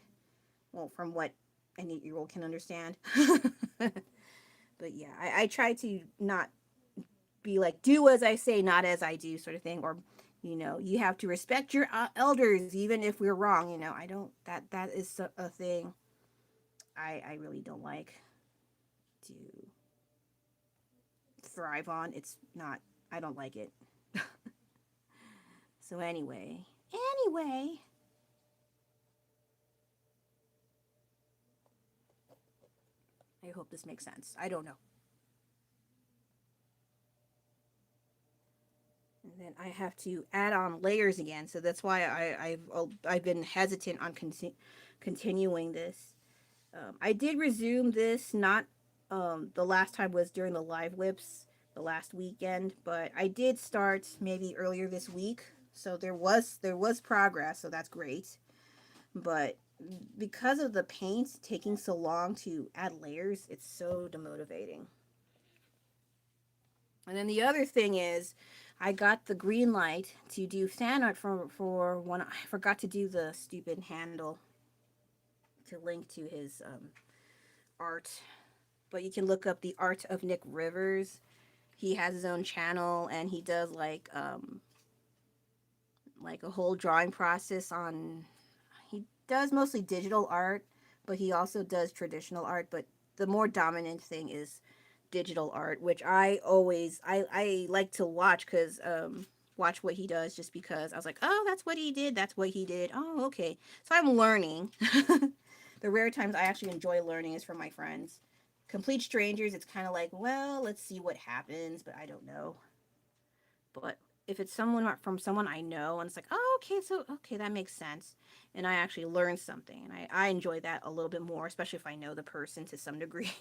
Well, from what an 8-year-old can understand. But yeah, I try to not be like, do as I say, not as I do, sort of thing. Or, you have to respect your elders, even if we're wrong. I don't, that is a thing I really don't like to thrive on. It's not, I don't like it. So anyway, I hope this makes sense. I don't know. And then I have to add on layers again, so that's why I've been hesitant on continuing this. I did resume this, not the last time was during the LiveWIPs, the last weekend, but I did start maybe earlier this week, so there was progress, so that's great. But because of the paint taking so long to add layers, it's so demotivating. And then the other thing is, I got the green light to do fan art for one. I forgot to do the stupid handle to link to his art, but you can look up the art of Nick Rivers. He has his own channel and he does like a whole drawing process on. He does mostly digital art, but he also does traditional art. But the more dominant thing is digital art, which I like to watch because watch what he does just because I was like, oh, that's what he did. That's what he did. Oh, okay. So I'm learning. The rare times I actually enjoy learning is from my friends. Complete strangers, it's kind of like, well, let's see what happens, but I don't know. But if it's someone from someone I know, and it's like, oh, okay, so okay, that makes sense, and I actually learn something, and I enjoy that a little bit more, especially if I know the person to some degree.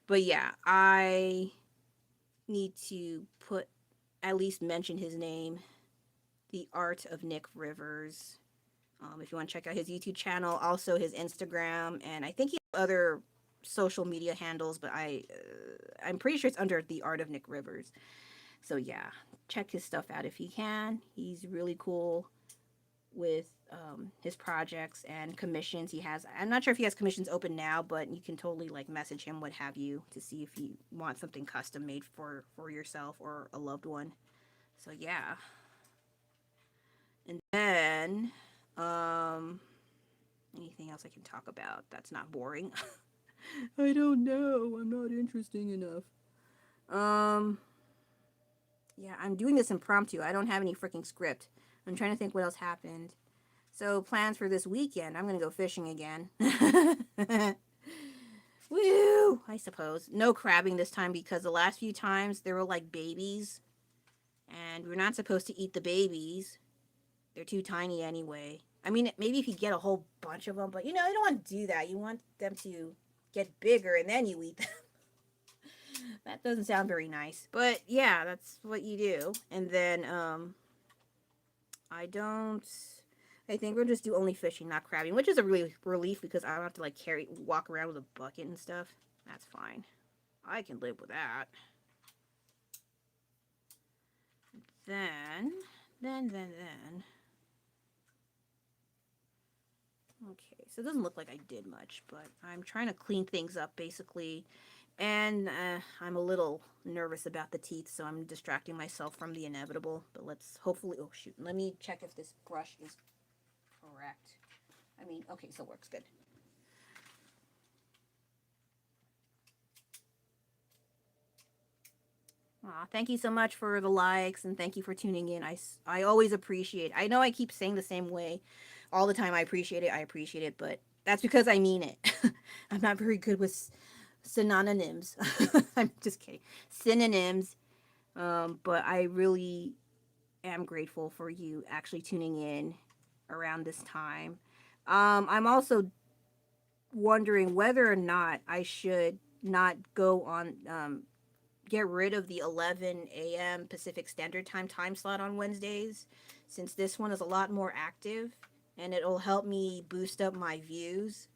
But yeah, I need to put at least mention his name, the art of Nick Rivers. If you want to check out his YouTube channel, also his Instagram, and I think he has other social media handles, but I'm pretty sure it's under the art of Nick Rivers. So yeah, check his stuff out if you can. He's really cool with his projects and commissions he has. I'm not sure if he has commissions open now, but you can totally like message him, what have you, to see if you want something custom made for yourself or a loved one. So yeah. And then anything else I can talk about that's not boring? I don't know. I'm not interesting enough. Um yeah, I'm doing this impromptu. I don't have any freaking script. I'm trying to think what else happened. So plans for this weekend, I'm gonna go fishing again. Woo! I suppose. No crabbing this time because the last few times there were like babies, and we're not supposed to eat the babies. They're too tiny anyway. I mean, maybe if you get a whole bunch of them, but you don't want to do that. You want them to get bigger and then you eat them. That doesn't sound very nice. But yeah, that's what you do. And then I don't I think we'll just do only fishing, not crabbing, which is a really relief because I don't have to like walk around with a bucket and stuff. That's fine. I can live with that. Then. Okay, so it doesn't look like I did much, but I'm trying to clean things up basically. And I'm a little nervous about the teeth, so I'm distracting myself from the inevitable. But let's hopefully, oh shoot, let me check if this brush is correct. I mean, okay, so it works good. Aw, thank you so much for the likes and thank you for tuning in. I always appreciate. I know I keep saying the same way all the time. I appreciate it, but that's because I mean it. I'm not very good with synonyms. I'm just kidding. Synonyms. But I really am grateful for you actually tuning in around this time. I'm also wondering whether or not I should not go on get rid of the 11 a.m. Pacific Standard time slot on Wednesdays, since this one is a lot more active and it'll help me boost up my views.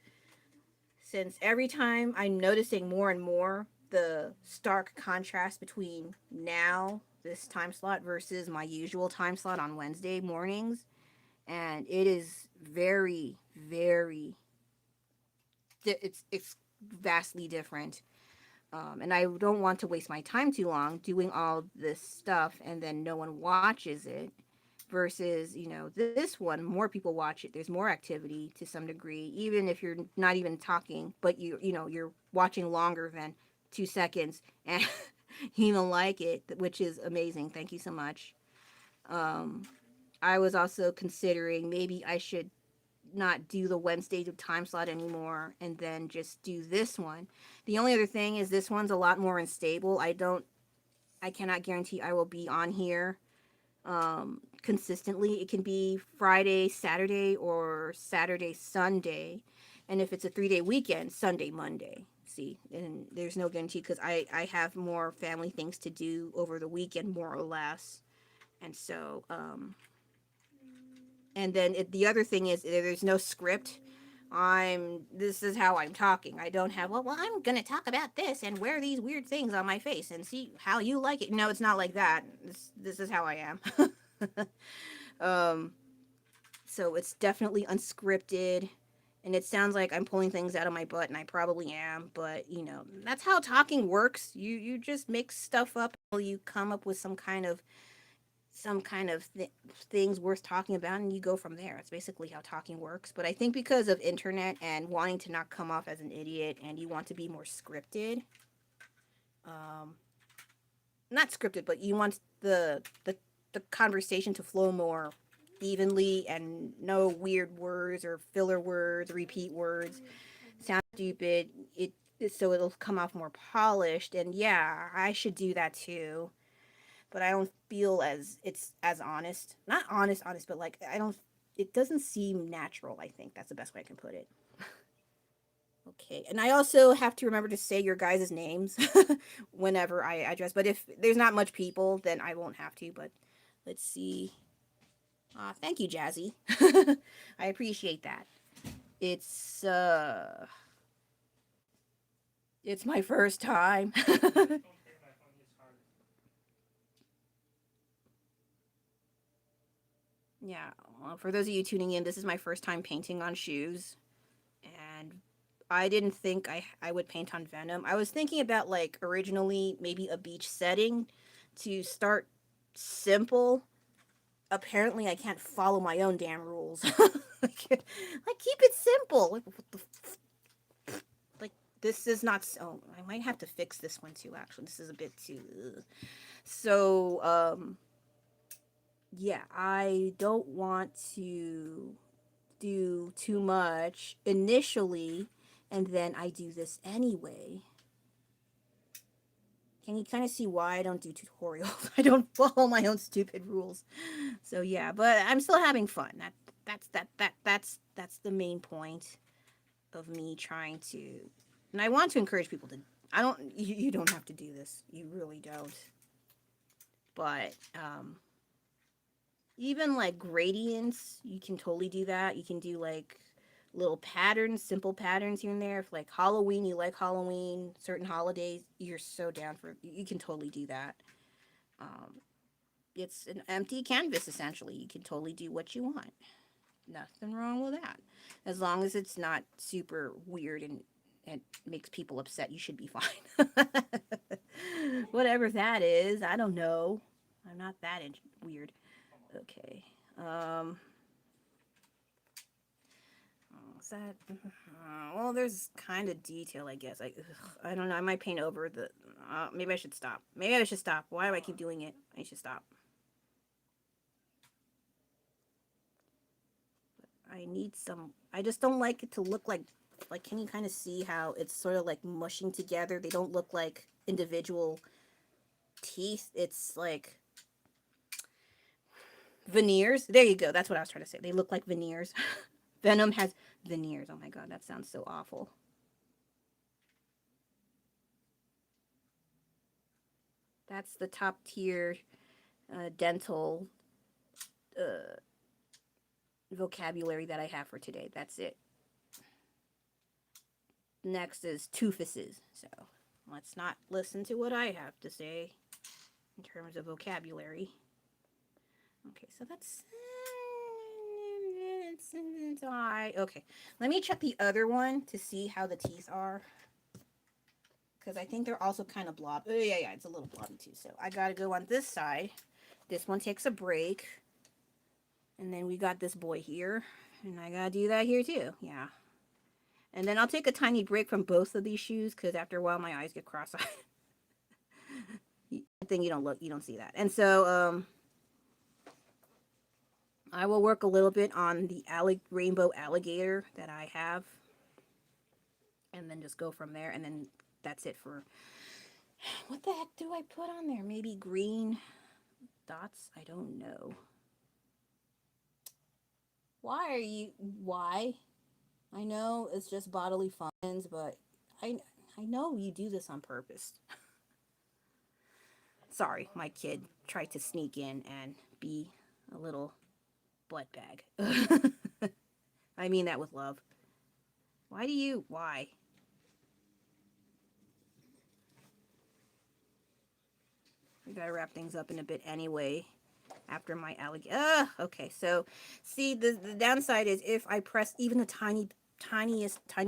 Since every time I'm noticing more and more the stark contrast between now, this time slot, versus my usual time slot on Wednesday mornings, and it is very, very, it's vastly different. And I don't want to waste my time too long doing all this stuff and then no one watches it. Versus, this one, more people watch it. There's more activity to some degree, even if you're not even talking, but you're watching longer than 2 seconds and you don't like it, which is amazing. Thank you so much. I was also considering maybe I should not do the Wednesday time slot anymore and then just do this one. The only other thing is this one's a lot more unstable. I cannot guarantee I will be on here consistently. It can be Friday, Saturday, or Saturday, Sunday. And if it's a 3-day weekend, Sunday, Monday. See, and there's no guarantee because I have more family things to do over the weekend, more or less. And so, and then the other thing is there's no script. This is how I'm talking. I don't have, well, I'm going to talk about this and wear these weird things on my face and see how you like it. No, it's not like that. This is how I am. So it's definitely unscripted, and it sounds like I'm pulling things out of my butt, and I probably am, but you know, that's how talking works. You just make stuff up until you come up with some kind of things worth talking about, and you go from there. That's basically how talking works. But I think because of internet and wanting to not come off as an idiot, and you want to be more scripted, not scripted, but you want the conversation to flow more evenly and no weird words or filler words, repeat words, sound stupid. So it'll come off more polished. And yeah, I should do that too. But I don't feel as it's as honest. Not honest, but like I don't. It doesn't seem natural. I think that's the best way I can put it. Okay, and I also have to remember to say your guys' names whenever I address. But if there's not much people, then I won't have to. But let's see. Thank you, Jazzy. I appreciate that. It's it's my first time. Yeah, well, for those of you tuning in, this is my first time painting on shoes, and I didn't think I would paint on Venom. I was thinking about like originally maybe a beach setting to start simple. Apparently I can't follow my own damn rules. like keep it simple. Like this is not so. I might have to fix this one too. Actually, this is a bit too. So yeah, I don't want to do too much initially, and then I do this anyway. Can you kind of see why I don't do tutorials? I don't follow my own stupid rules. So yeah, but I'm still having fun. That's the main point of me trying to, and I want to encourage people to. I don't. You don't have to do this. You really don't. But even like gradients, you can totally do that. You can do like little patterns, simple patterns here and there. If like Halloween, you like Halloween, certain holidays, you're so down for. You can totally do that. Um, it's an empty canvas essentially. You can totally do what you want. Nothing wrong with that. As long as it's not super weird and makes people upset, you should be fine. Whatever that is, I don't know. I'm not that weird. Okay. Is that? Well, there's kind of detail, I guess. I don't know. I might paint over the. Maybe I should stop. Maybe I should stop. Why do I keep doing it? I should stop. I need some. I just don't like it to look like. Can you kind of see how it's sort of like mushing together? They don't look like individual teeth. It's like veneers. There you go. That's what I was trying to say. They look like veneers. Venom has veneers. Oh my god, that sounds so awful. That's the top tier dental vocabulary that I have for today. That's it. Next is toofuses. So let's not listen to what I have to say in terms of vocabulary. Okay, so that's okay. Let me check the other one to see how the teeth are, because I think they're also kind of blob. Oh yeah, it's a little blobby too. So I gotta go on this side. This one takes a break, and then we got this boy here, and I gotta do that here too. Yeah, and then I'll take a tiny break from both of these shoes because after a while my eyes get cross-eyed. I think you don't see that, and so I will work a little bit on the rainbow alligator that I have, and then just go from there. And then that's it for, what the heck do I put on there? Maybe green dots? I don't know. Why? I know it's just bodily functions, but I know you do this on purpose. Sorry, my kid tried to sneak in and be a little butt bag. I mean that with love. Why? We gotta wrap things up in a bit anyway. After my alligator. Okay, so see, the downside is if I press even the tiny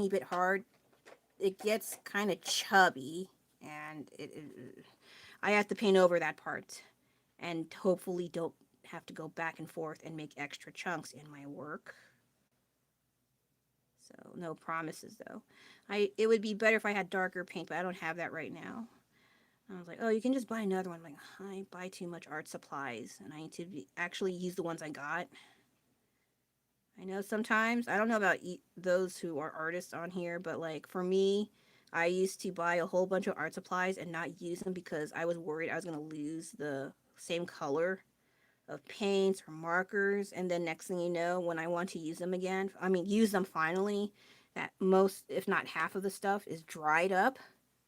bit hard, it gets kind of chubby, and I have to paint over that part, and hopefully don't have to go back and forth and make extra chunks in my work. So no promises though. It would be better if I had darker paint, but I don't have that right now. I was like, oh, you can just buy another one. I'm like, I buy too much art supplies, and I need to actually use the ones I got. I know sometimes, I don't know about those who are artists on here, but like for me, I used to buy a whole bunch of art supplies and not use them because I was worried I was going to lose the same color of paints or markers. And then next thing you know, when I want to use them again, use them finally, that most, if not half of the stuff is dried up,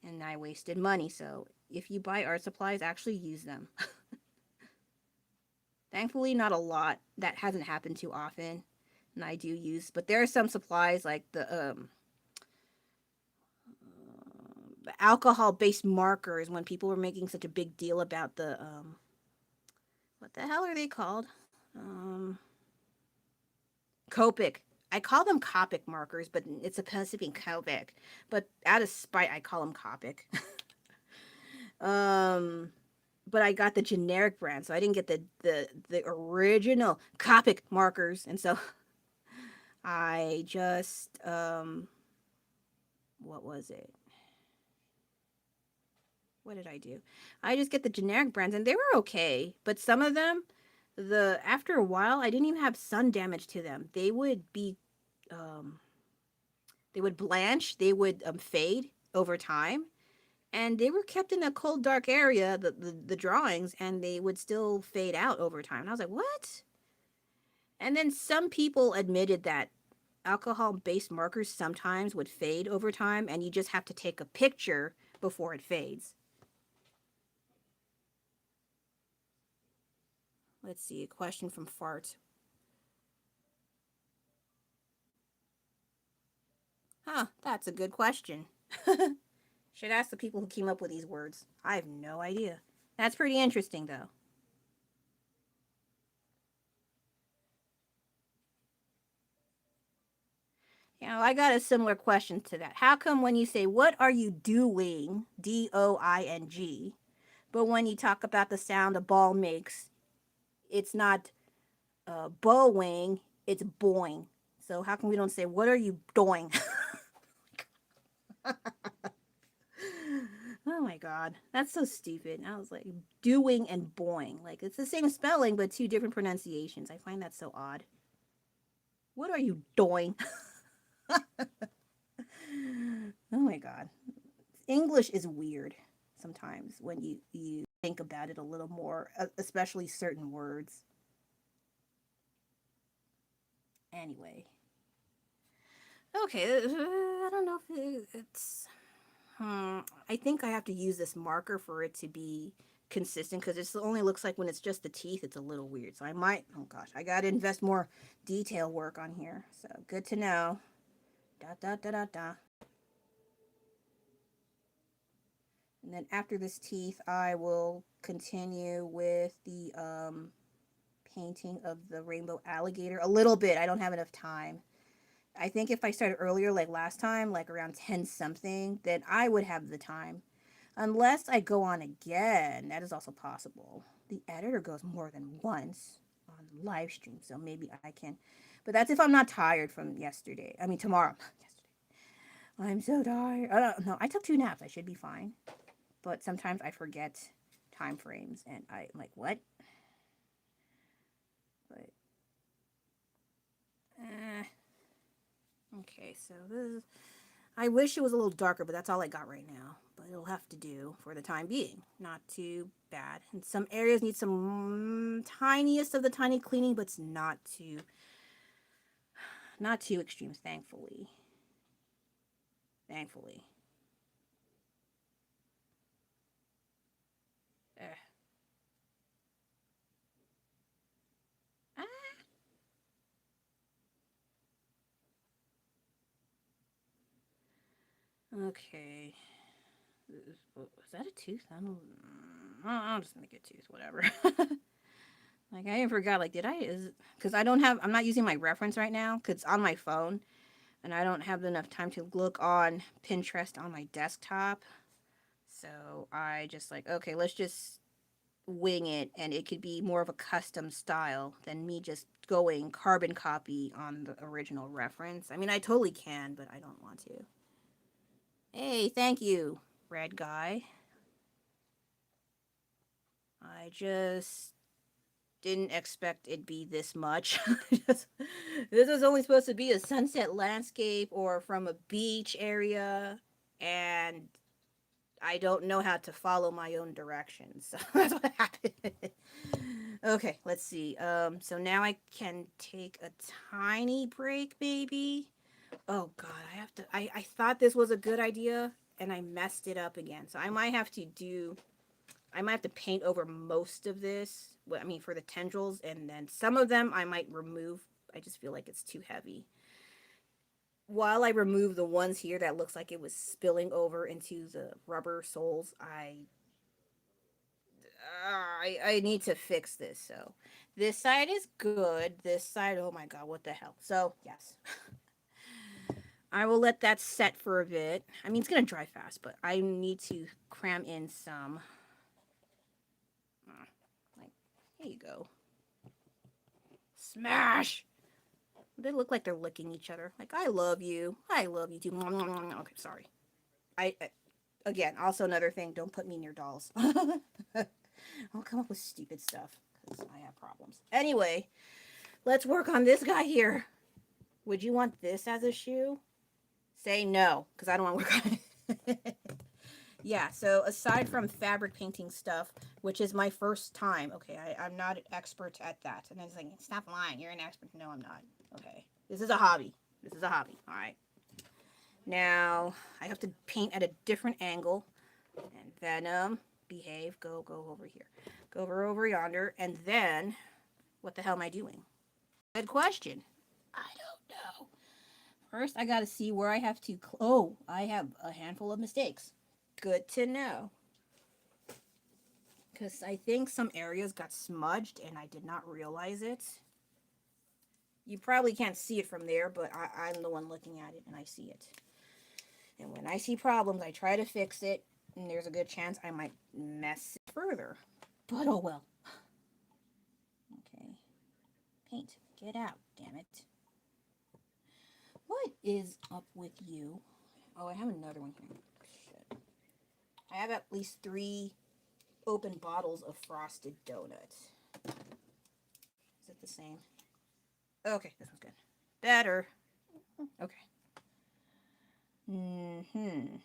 and I wasted money. So if you buy art supplies, actually use them. Thankfully, not a lot. That hasn't happened too often. And I do use, but there are some supplies like the alcohol-based markers, when people were making such a big deal about the, what the hell are they called? Copic. I call them Copic markers, but it's supposed to be Copic. But out of spite, I call them Copic. But I got the generic brand, so I didn't get the original Copic markers, and so I just what was it? What did I do? I just get the generic brands, and they were okay, but some of them, after a while, I didn't even have sun damage to them. They would blanch, they would fade over time, and they were kept in a cold, dark area, the drawings, and they would still fade out over time. And I was like, what? And then some people admitted that alcohol-based markers sometimes would fade over time, and you just have to take a picture before it fades. Let's see, a question from Fart. Huh, that's a good question. Should ask the people who came up with these words. I have no idea. That's pretty interesting, though. I got a similar question to that. How come when you say, what are you doing, DOING, but when you talk about the sound a ball makes, it's not bowing, it's boing. So how come we don't say, what are you doing? Oh my god, that's so stupid. I was like, doing and boing. Like, it's the same spelling, but two different pronunciations. I find that so odd. What are you doing? Oh my god. English is weird sometimes when you think about it a little more, especially certain words. Anyway. Okay, I don't know if it's... I think I have to use this marker for it to be consistent, because it only looks like when it's just the teeth, it's a little weird. So I might... Oh gosh, I gotta invest more detail work on here. So good to know. Dot, dot, dot, dot, dot. And then after this teeth, I will continue with the painting of the rainbow alligator. A little bit. I don't have enough time. I think if I started earlier, like last time, like around 10 something, then I would have the time. Unless I go on again. That is also possible. The editor goes more than once on live stream, so maybe I can. But that's if I'm not tired from yesterday. I mean, tomorrow. I'm so tired. I don't know. I took 2 naps. I should be fine. But sometimes I forget time frames, and I'm like, what? But Okay, so this is, I wish it was a little darker, but that's all I got right now. But it'll have to do for the time being. Not too bad. And some areas need some tiniest of the tiny cleaning, but it's not too extreme, thankfully. Thankfully. Eh. Ah. Okay. Was that a tooth? I'm just gonna get a tooth, whatever. Like I even forgot. Like, did I? Is because I don't have. I'm not using my reference right now because it's on my phone, and I don't have enough time to look on Pinterest on my desktop. So I just like, okay, let's just wing it, and it could be more of a custom style than me just going carbon copy on the original reference. I mean, I totally can, but I don't want to. Hey, thank you, red guy. I just didn't expect it'd be this much. This was only supposed to be a sunset landscape or from a beach area, and I don't know how to follow my own directions. So that's what happened. Okay, let's see. So now I can take a tiny break, maybe. Oh God, I have to. I thought this was a good idea, and I messed it up again. So I might have to do. I might have to paint over most of this. I mean, for the tendrils, and then some of them I might remove. I just feel like it's too heavy. While I remove the ones here that looks like it was spilling over into the rubber soles, I need to fix this. So this side is good. This side, oh my God, what the hell? So yes, I will let that set for a bit. I mean, it's gonna dry fast, but I need to cram in some. Like, here you go. Smash. They look like they're licking each other. Like, I love you. I love you too. Okay, sorry. I again, also another thing, don't put me near dolls. I'll come up with stupid stuff because I have problems. Anyway, let's work on this guy here. Would you want this as a shoe? Say no, because I don't want to work on it. Yeah, so aside from fabric painting stuff, which is my first time, okay, I'm not an expert at that. And I was like, stop lying, you're an expert. No, I'm not. Okay, this is a hobby. This is a hobby, all right. Now, I have to paint at a different angle. And Venom, behave, go over here. Go over yonder, and then, what the hell am I doing? Good question. I don't know. First, I gotta see where I have to, oh, I have a handful of mistakes. Good to know. Because I think some areas got smudged and I did not realize it. You probably can't see it from there, but I'm the one looking at it and I see it. And when I see problems, I try to fix it, and there's a good chance I might mess it further. But oh well. Okay. Paint. Get out, damn it. What is up with you? Oh, I have another one here. Shit. I have at least 3 open bottles of frosted donuts. Is it the same? Okay, this one's good. Better. Okay. Mm-hmm.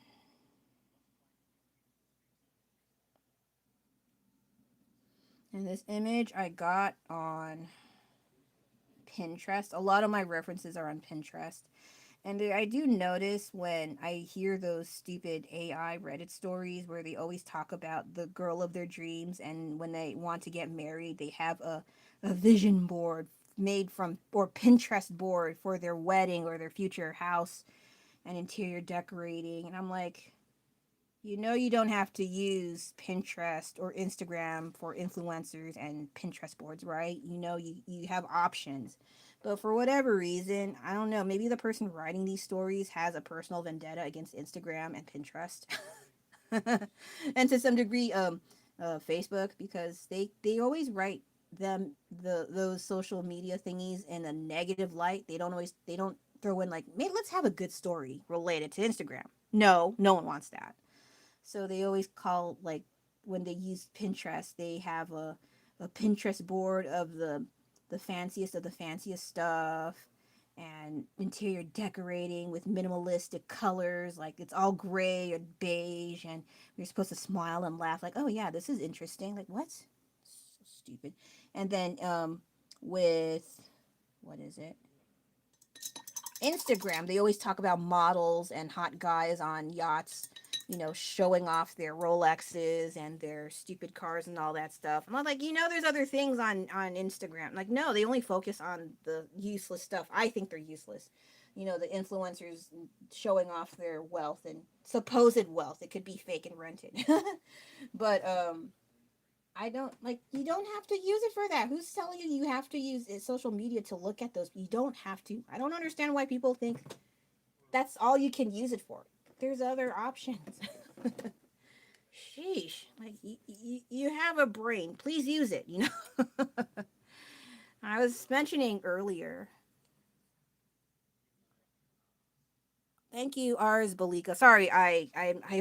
And this image I got on Pinterest. A lot of my references are on Pinterest. And I do notice when I hear those stupid AI Reddit stories where they always talk about the girl of their dreams, and when they want to get married, they have a vision board made from, or Pinterest board for their wedding or their future house and interior decorating. And I'm like, you know, you don't have to use Pinterest or Instagram for influencers and Pinterest boards, right? You know, you have options. But for whatever reason, I don't know, maybe the person writing these stories has a personal vendetta against Instagram and Pinterest. And to some degree, Facebook, because they always write them those social media thingies in a negative light. They don't throw in like, maybe let's have a good story related to Instagram. No, no one wants that. So they always call, like, when they use Pinterest, they have a Pinterest board of the fanciest stuff. and interior decorating with minimalistic colors, like it's all gray or beige, and you're supposed to smile and laugh, like, oh yeah, this is interesting. Like, what? So stupid. And then with what is it? Instagram, they always talk about models and hot guys on yachts, showing off their Rolexes and their stupid cars and all that stuff. And I'm like, there's other things on Instagram. Like, no, they only focus on the useless stuff. I think they're useless. The influencers showing off their wealth and supposed wealth. It could be fake and rented. But I don't like, you don't have to use it for that. Who's telling you you have to use social media to look at those? You don't have to. I don't understand why people think that's all you can use it for. There's other options. Sheesh. Like, you have a brain. Please use it. I was mentioning earlier. Thank you, Ars Balika. Sorry, I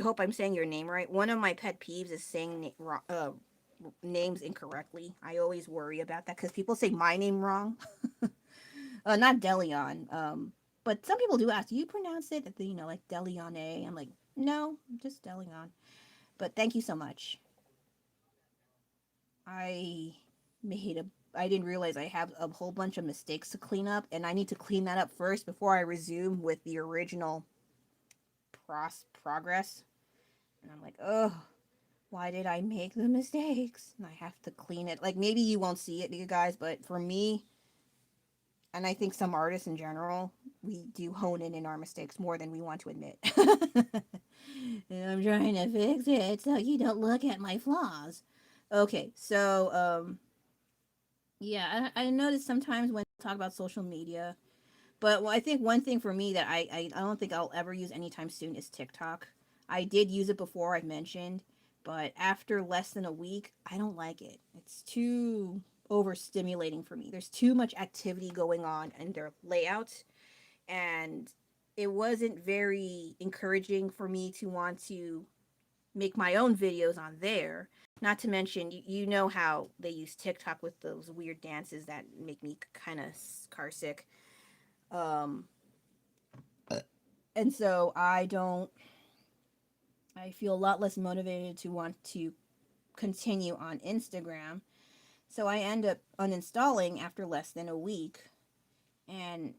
hope I'm saying your name right. One of my pet peeves is saying names incorrectly. I always worry about that because people say my name wrong. Not Delion. But some people do ask, do you pronounce it, like Delione? I'm like, no, just Delion. But thank you so much. I made a. I didn't realize I have a whole bunch of mistakes to clean up, and I need to clean that up first before I resume with the original progress. And I'm like, oh, why did I make the mistakes? And I have to clean it. Like, maybe you won't see it, you guys, but for me, and I think some artists in general, we do hone in our mistakes more than we want to admit. And I'm trying to fix it so you don't look at my flaws. Okay, so yeah, I notice sometimes when I talk about social media, but I think one thing for me that I don't think I'll ever use anytime soon is TikTok. I did use it before, I mentioned, but after less than a week, I don't like it. It's too overstimulating for me. There's too much activity going on in their layout, and it wasn't very encouraging for me to want to make my own videos on there. Not to mention, you know how they use TikTok with those weird dances that make me kind of car sick. Um, and so I feel a lot less motivated to want to continue on Instagram. So I end up uninstalling after less than a week. And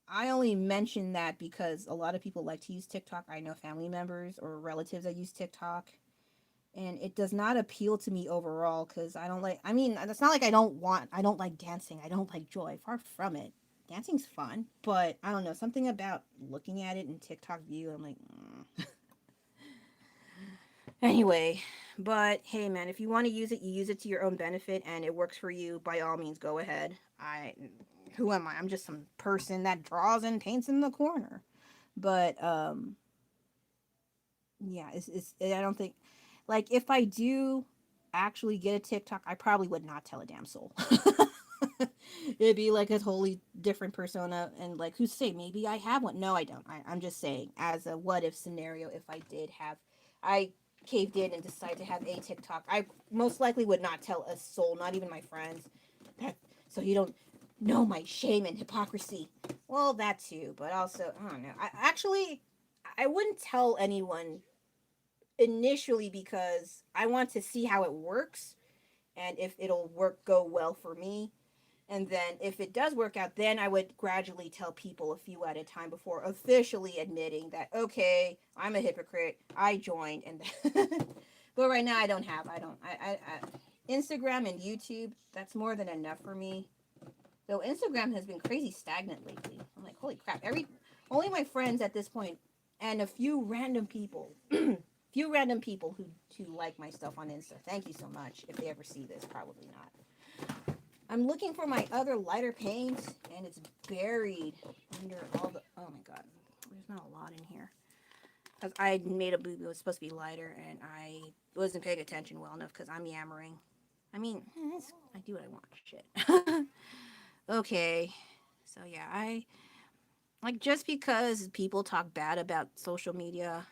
I only mention that because a lot of people like to use TikTok. I know family members or relatives that use TikTok. And it does not appeal to me overall because I don't like, I mean, it's not like I don't like dancing. I don't like joy. Far from it. Dancing's fun, but I don't know, something about looking at it in TikTok view, I'm like, Anyway, but hey, man, if you want to use it, you use it to your own benefit, and it works for you. By all means, go ahead. Who am I? I'm just some person that draws and paints in the corner. But yeah, I don't think, like, if I do actually get a TikTok, I probably would not tell a damn soul. It'd be like a totally different persona, and like, who's to say maybe I have one? No, I don't. I'm just saying, as a what if scenario, if I did have, I caved in and decided to have a TikTok, I most likely would not tell a soul, not even my friends, that, so you don't know my shame and hypocrisy. Well, that too, but also, I don't know. I wouldn't tell anyone initially because I want to see how it works and if it'll go well for me. And then if it does work out, then I would gradually tell people a few at a time before officially admitting that, okay, I'm a hypocrite. I joined. And but right now Instagram and YouTube, that's more than enough for me. Though Instagram has been crazy stagnant lately. I'm like, holy crap. Only my friends at this point and a few random people who like my stuff on Insta. Thank you so much. If they ever see this, probably not. I'm looking for my other lighter paint, and it's buried under all the. Oh my god, there's not a lot in here. Because I made a boo boo. It was supposed to be lighter, and I wasn't paying attention well enough because I'm yammering. I mean, I do what I want. Shit. Okay, so yeah, I like, just because people talk bad about social media,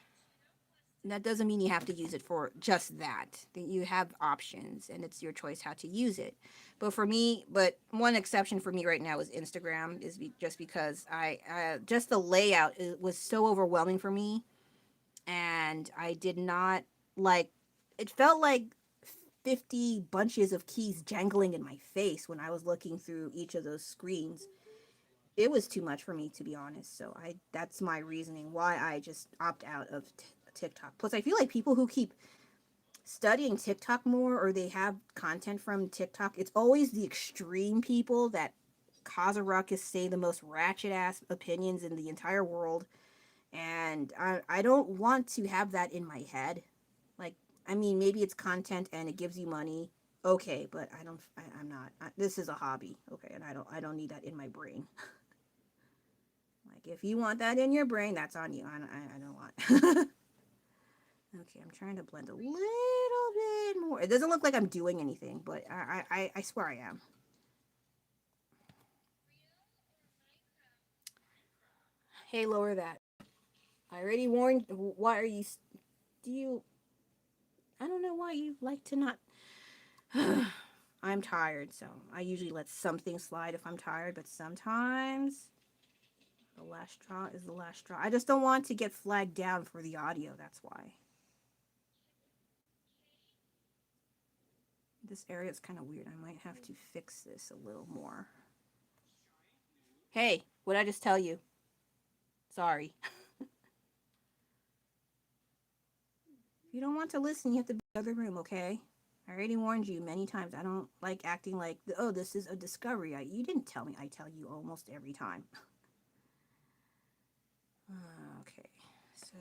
That doesn't mean you have to use it for just that. You have options, and it's your choice how to use it. But for me, but one exception for me right now is Instagram, just because just the layout was so overwhelming for me, and I did not like. It felt like 50 bunches of keys jangling in my face when I was looking through each of those screens. It was too much for me, to be honest. So I that's my reasoning why I just opt out of TikTok. Plus, I feel like people who keep studying TikTok more, or they have content from TikTok, it's always the extreme people that cause a ruckus, say the most ratchet ass opinions in the entire world. And I don't want to have that in my head. Like, I mean, maybe it's content and it gives you money. Okay, but I'm not. This is a hobby. Okay, and I don't need that in my brain. Like, if you want that in your brain, that's on you. I don't want. Okay, I'm trying to blend a little bit more. It doesn't look like I'm doing anything, but I swear I am. Hey, lower that. I already warned. Why are you? Do you? I don't know why you like to not. I'm tired, so I usually let something slide if I'm tired, but sometimes the last straw is the last straw. I just don't want to get flagged down for the audio. That's why. This area is kind of weird. I might have to fix this a little more. Hey, what did I just tell you? Sorry. If you don't want to listen, you have to be in the other room, okay? I already warned you many times. I don't like acting like, oh, this is a discovery. You didn't tell me. I tell you almost every time. Okay, so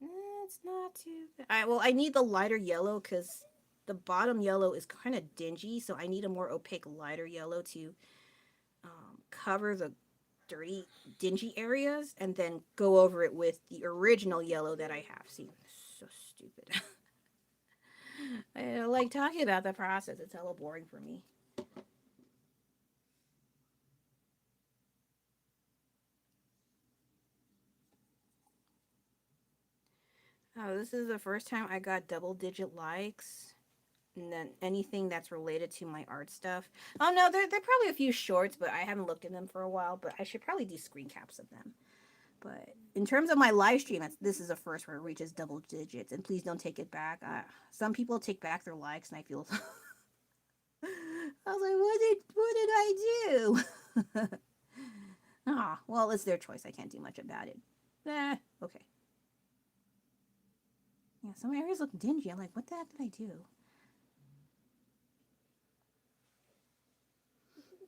it's not too bad. Well, I need the lighter yellow because the bottom yellow is kind of dingy, so I need a more opaque lighter yellow to cover the dirty, dingy areas, and then go over it with the original yellow that I have. See, so stupid. I don't like talking about the process. It's hella boring for me. Oh, this is the first time I got double digit likes. And then anything that's related to my art stuff. Oh no, there are probably a few shorts, but I haven't looked at them for a while. But I should probably do screen caps of them. But in terms of my live stream, this is the first where it reaches double digits. And please don't take it back. Some people take back their likes, and I feel. I was like, what did I do? Ah, well, it's their choice. I can't do much about it. Okay. Yeah, some areas look dingy. I'm like, what the heck did I do?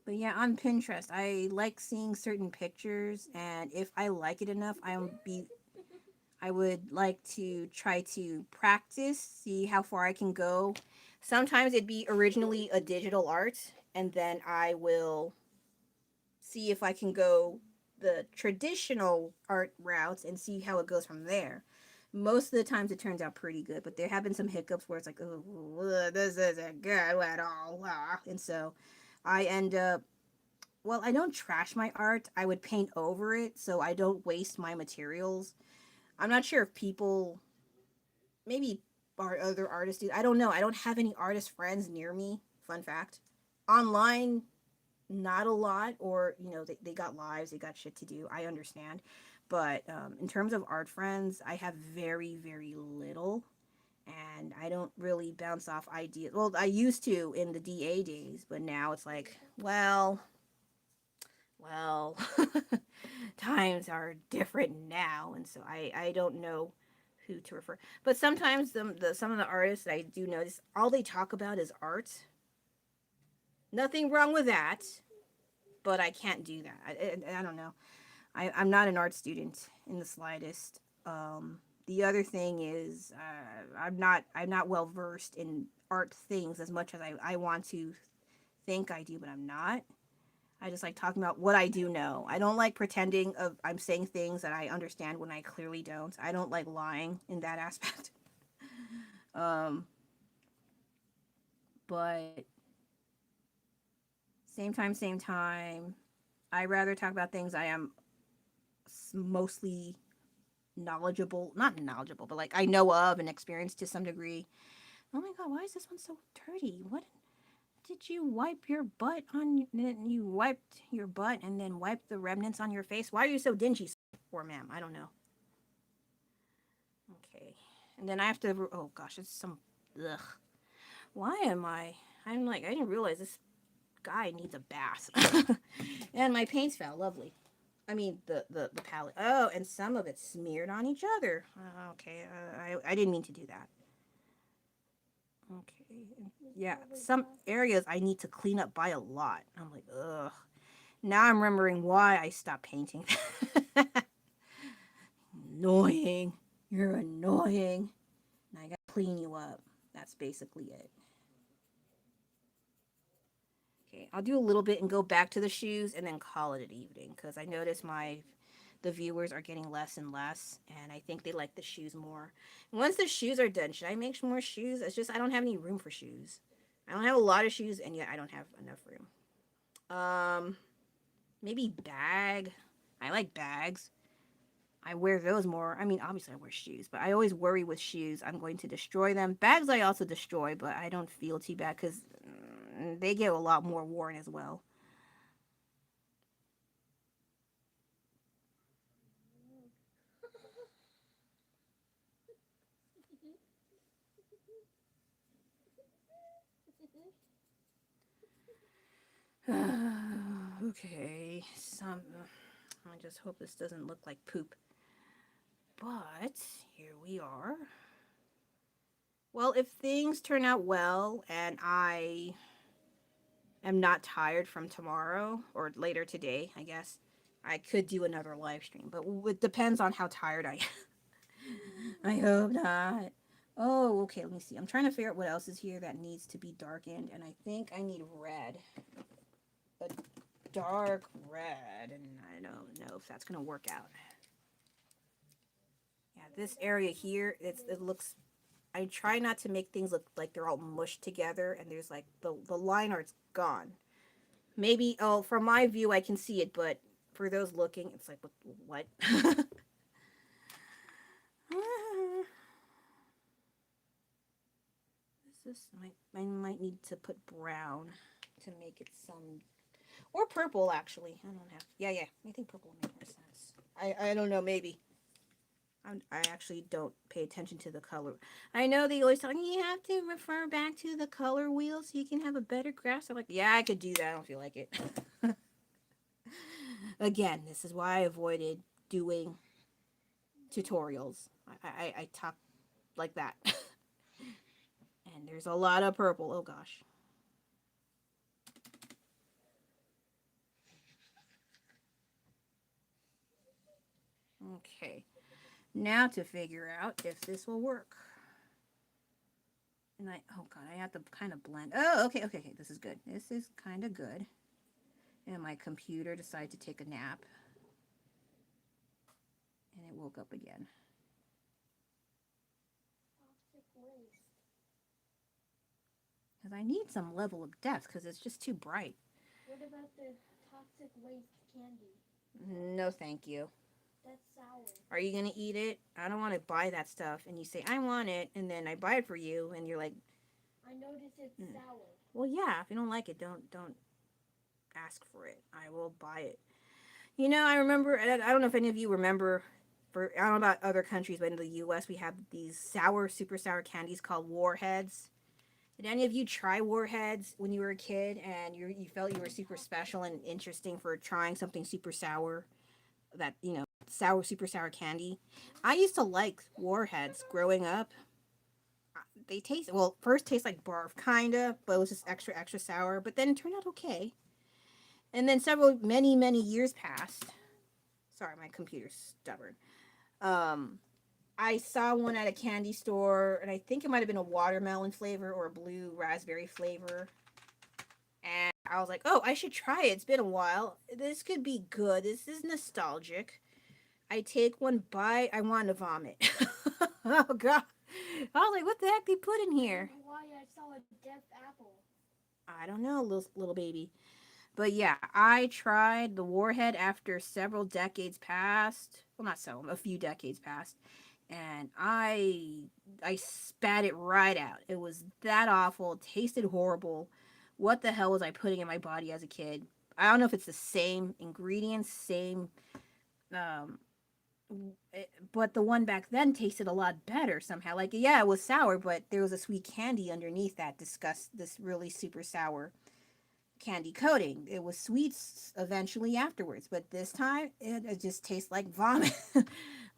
But yeah, on Pinterest, I like seeing certain pictures, and if I like it enough, I would like to try to practice, see how far I can go. Sometimes it'd be originally a digital art, and then I will see if I can go the traditional art routes and see how it goes from there. Most of the times it turns out pretty good, but there have been some hiccups where it's like, oh, this isn't good at all. And so I end up, well, I don't trash my art. I would paint over it so I don't waste my materials. I'm not sure if people, maybe our other artists do. I don't know. I don't have any artist friends near me. Fun fact. Online, not a lot, or they got lives, they got shit to do. I understand, but in terms of art friends, I have very, very little, and I don't really bounce off ideas. Well, I used to in the DA days, but now it's like, well, times are different now, and so I don't know who to refer. But sometimes some of the artists that I do notice, all they talk about is art. Nothing wrong with that, but I can't do that. I don't know. I'm not an art student in the slightest. The other thing is I'm not well versed in art things as much as I want to think I do, but I'm not. I just like talking about what I do know. I don't like pretending of I'm saying things that I understand when I clearly don't. I don't like lying in that aspect. Um, but same time, I rather talk about things I am mostly knowledgeable, not knowledgeable, but like I know of and experienced to some degree. Oh my god, why is this one so dirty? What did you wipe your butt on? Then you wiped your butt and then wiped the remnants on your face. Why are you so dingy, poor ma'am? I don't know. Okay, and then I have to. Oh gosh, it's some. Ugh. Why am I? I'm like I didn't realize this guy needs a bath. And my paints fell. Lovely. I mean the palette. Oh, and some of it smeared on each other. Okay, I didn't mean to do that. Okay, yeah, some areas I need to clean up by a lot. I'm like, ugh. Now I'm remembering why I stopped painting. Annoying. You're annoying. Now I gotta clean you up. That's basically it. Okay, I'll do a little bit and go back to the shoes and then call it an evening because I notice the viewers are getting less and less, and I think they like the shoes more. Once the shoes are done, should I make some more shoes? It's just I don't have any room for shoes. I don't have a lot of shoes, and yet I don't have enough room. Maybe bag. I like bags. I wear those more. I mean, obviously I wear shoes, but I always worry with shoes I'm going to destroy them. Bags I also destroy, but I don't feel too bad because they get a lot more worn as well. Okay, I just hope this doesn't look like poop. But here we are. Well, if things turn out well and I am not tired from tomorrow or later today, I guess I could do another live stream. But it depends on how tired I am. I hope not. Oh, okay. Let me see. I'm trying to figure out what else is here that needs to be darkened, and I think I need red. A dark red, and I don't know if that's gonna work out. Yeah, this area here, it looks. I try not to make things look like they're all mushed together, and there's like the line art's gone. Maybe from my view I can see it, but for those looking, it's like what? I might need to put brown to make it some, or purple actually. I don't have. Yeah. I think purple would make more sense. I don't know. Maybe. I actually don't pay attention to the color. I know they always tell me you have to refer back to the color wheel so you can have a better grasp. I'm like, yeah, I could do that. I don't feel like it. Again, this is why I avoided doing tutorials. I talk like that. And there's a lot of purple. Oh gosh. Okay. Now to figure out if this will work. And oh god, I have to kind of blend. Oh, okay. This is good. This is kind of good. And my computer decided to take a nap. And it woke up again. Because I need some level of depth because it's just too bright. What about the toxic waste candy? No, thank you. That's sour. Are you going to eat it? I don't want to buy that stuff. And you say, I want it. And then I buy it for you. And you're like, I notice it's sour. Well, yeah. If you don't like it, don't ask for it. I will buy it. You know, I remember, I don't know if any of you remember, I don't know about other countries, but in the U.S. we have these super sour candies called Warheads. Did any of you try Warheads when you were a kid and you felt you were super special and interesting for trying something super sour? That, super sour candy. I used to like Warheads growing up. They first taste like barf, kinda, but it was just extra sour. But then it turned out okay. And then many years passed. Sorry, my computer's stubborn. I saw one at a candy store, and I think it might have been a watermelon flavor or a blue raspberry flavor. And I was like, oh, I should try it. It's been a while. This could be good. This is nostalgic. I take one bite. I want to vomit. Oh, God. I was like, what the heck they put in here? Why I saw a death apple. I don't know, little baby. But yeah, I tried the Warhead after several decades passed. Well, not so, a few decades passed, and I spat it right out. It was that awful. It tasted horrible. What the hell was I putting in my body as a kid? I don't know if it's the same ingredients, same um but the one back then tasted a lot better somehow. Like, yeah, it was sour, but there was a sweet candy underneath that disgust this really super sour candy coating. It was sweets eventually afterwards, but this time it just tastes like vomit,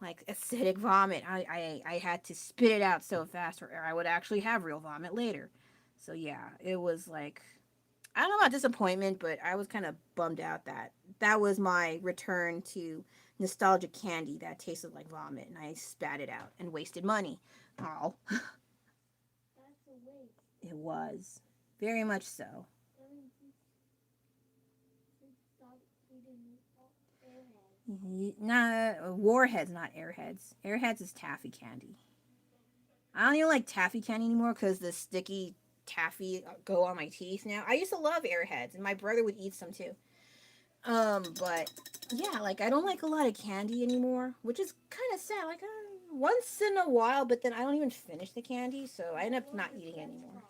like acidic vomit. I had to spit it out so fast, or I would actually have real vomit later. So yeah, it was like, I don't know about disappointment, but I was kind of bummed out that that was my return to nostalgic candy that tasted like vomit, and I spat it out and wasted money. Oh, That's a waste. it was very much so. I mean, since stop eating airheads. Nah, Warheads, not Airheads. Airheads is taffy candy. I don't even like taffy candy anymore because the sticky taffy go on my teeth now. I used to love Airheads, and my brother would eat some too. But yeah, like I don't like a lot of candy anymore, which is kind of sad. Like once in a while, but then I don't even finish the candy, so I end up not eating anymore.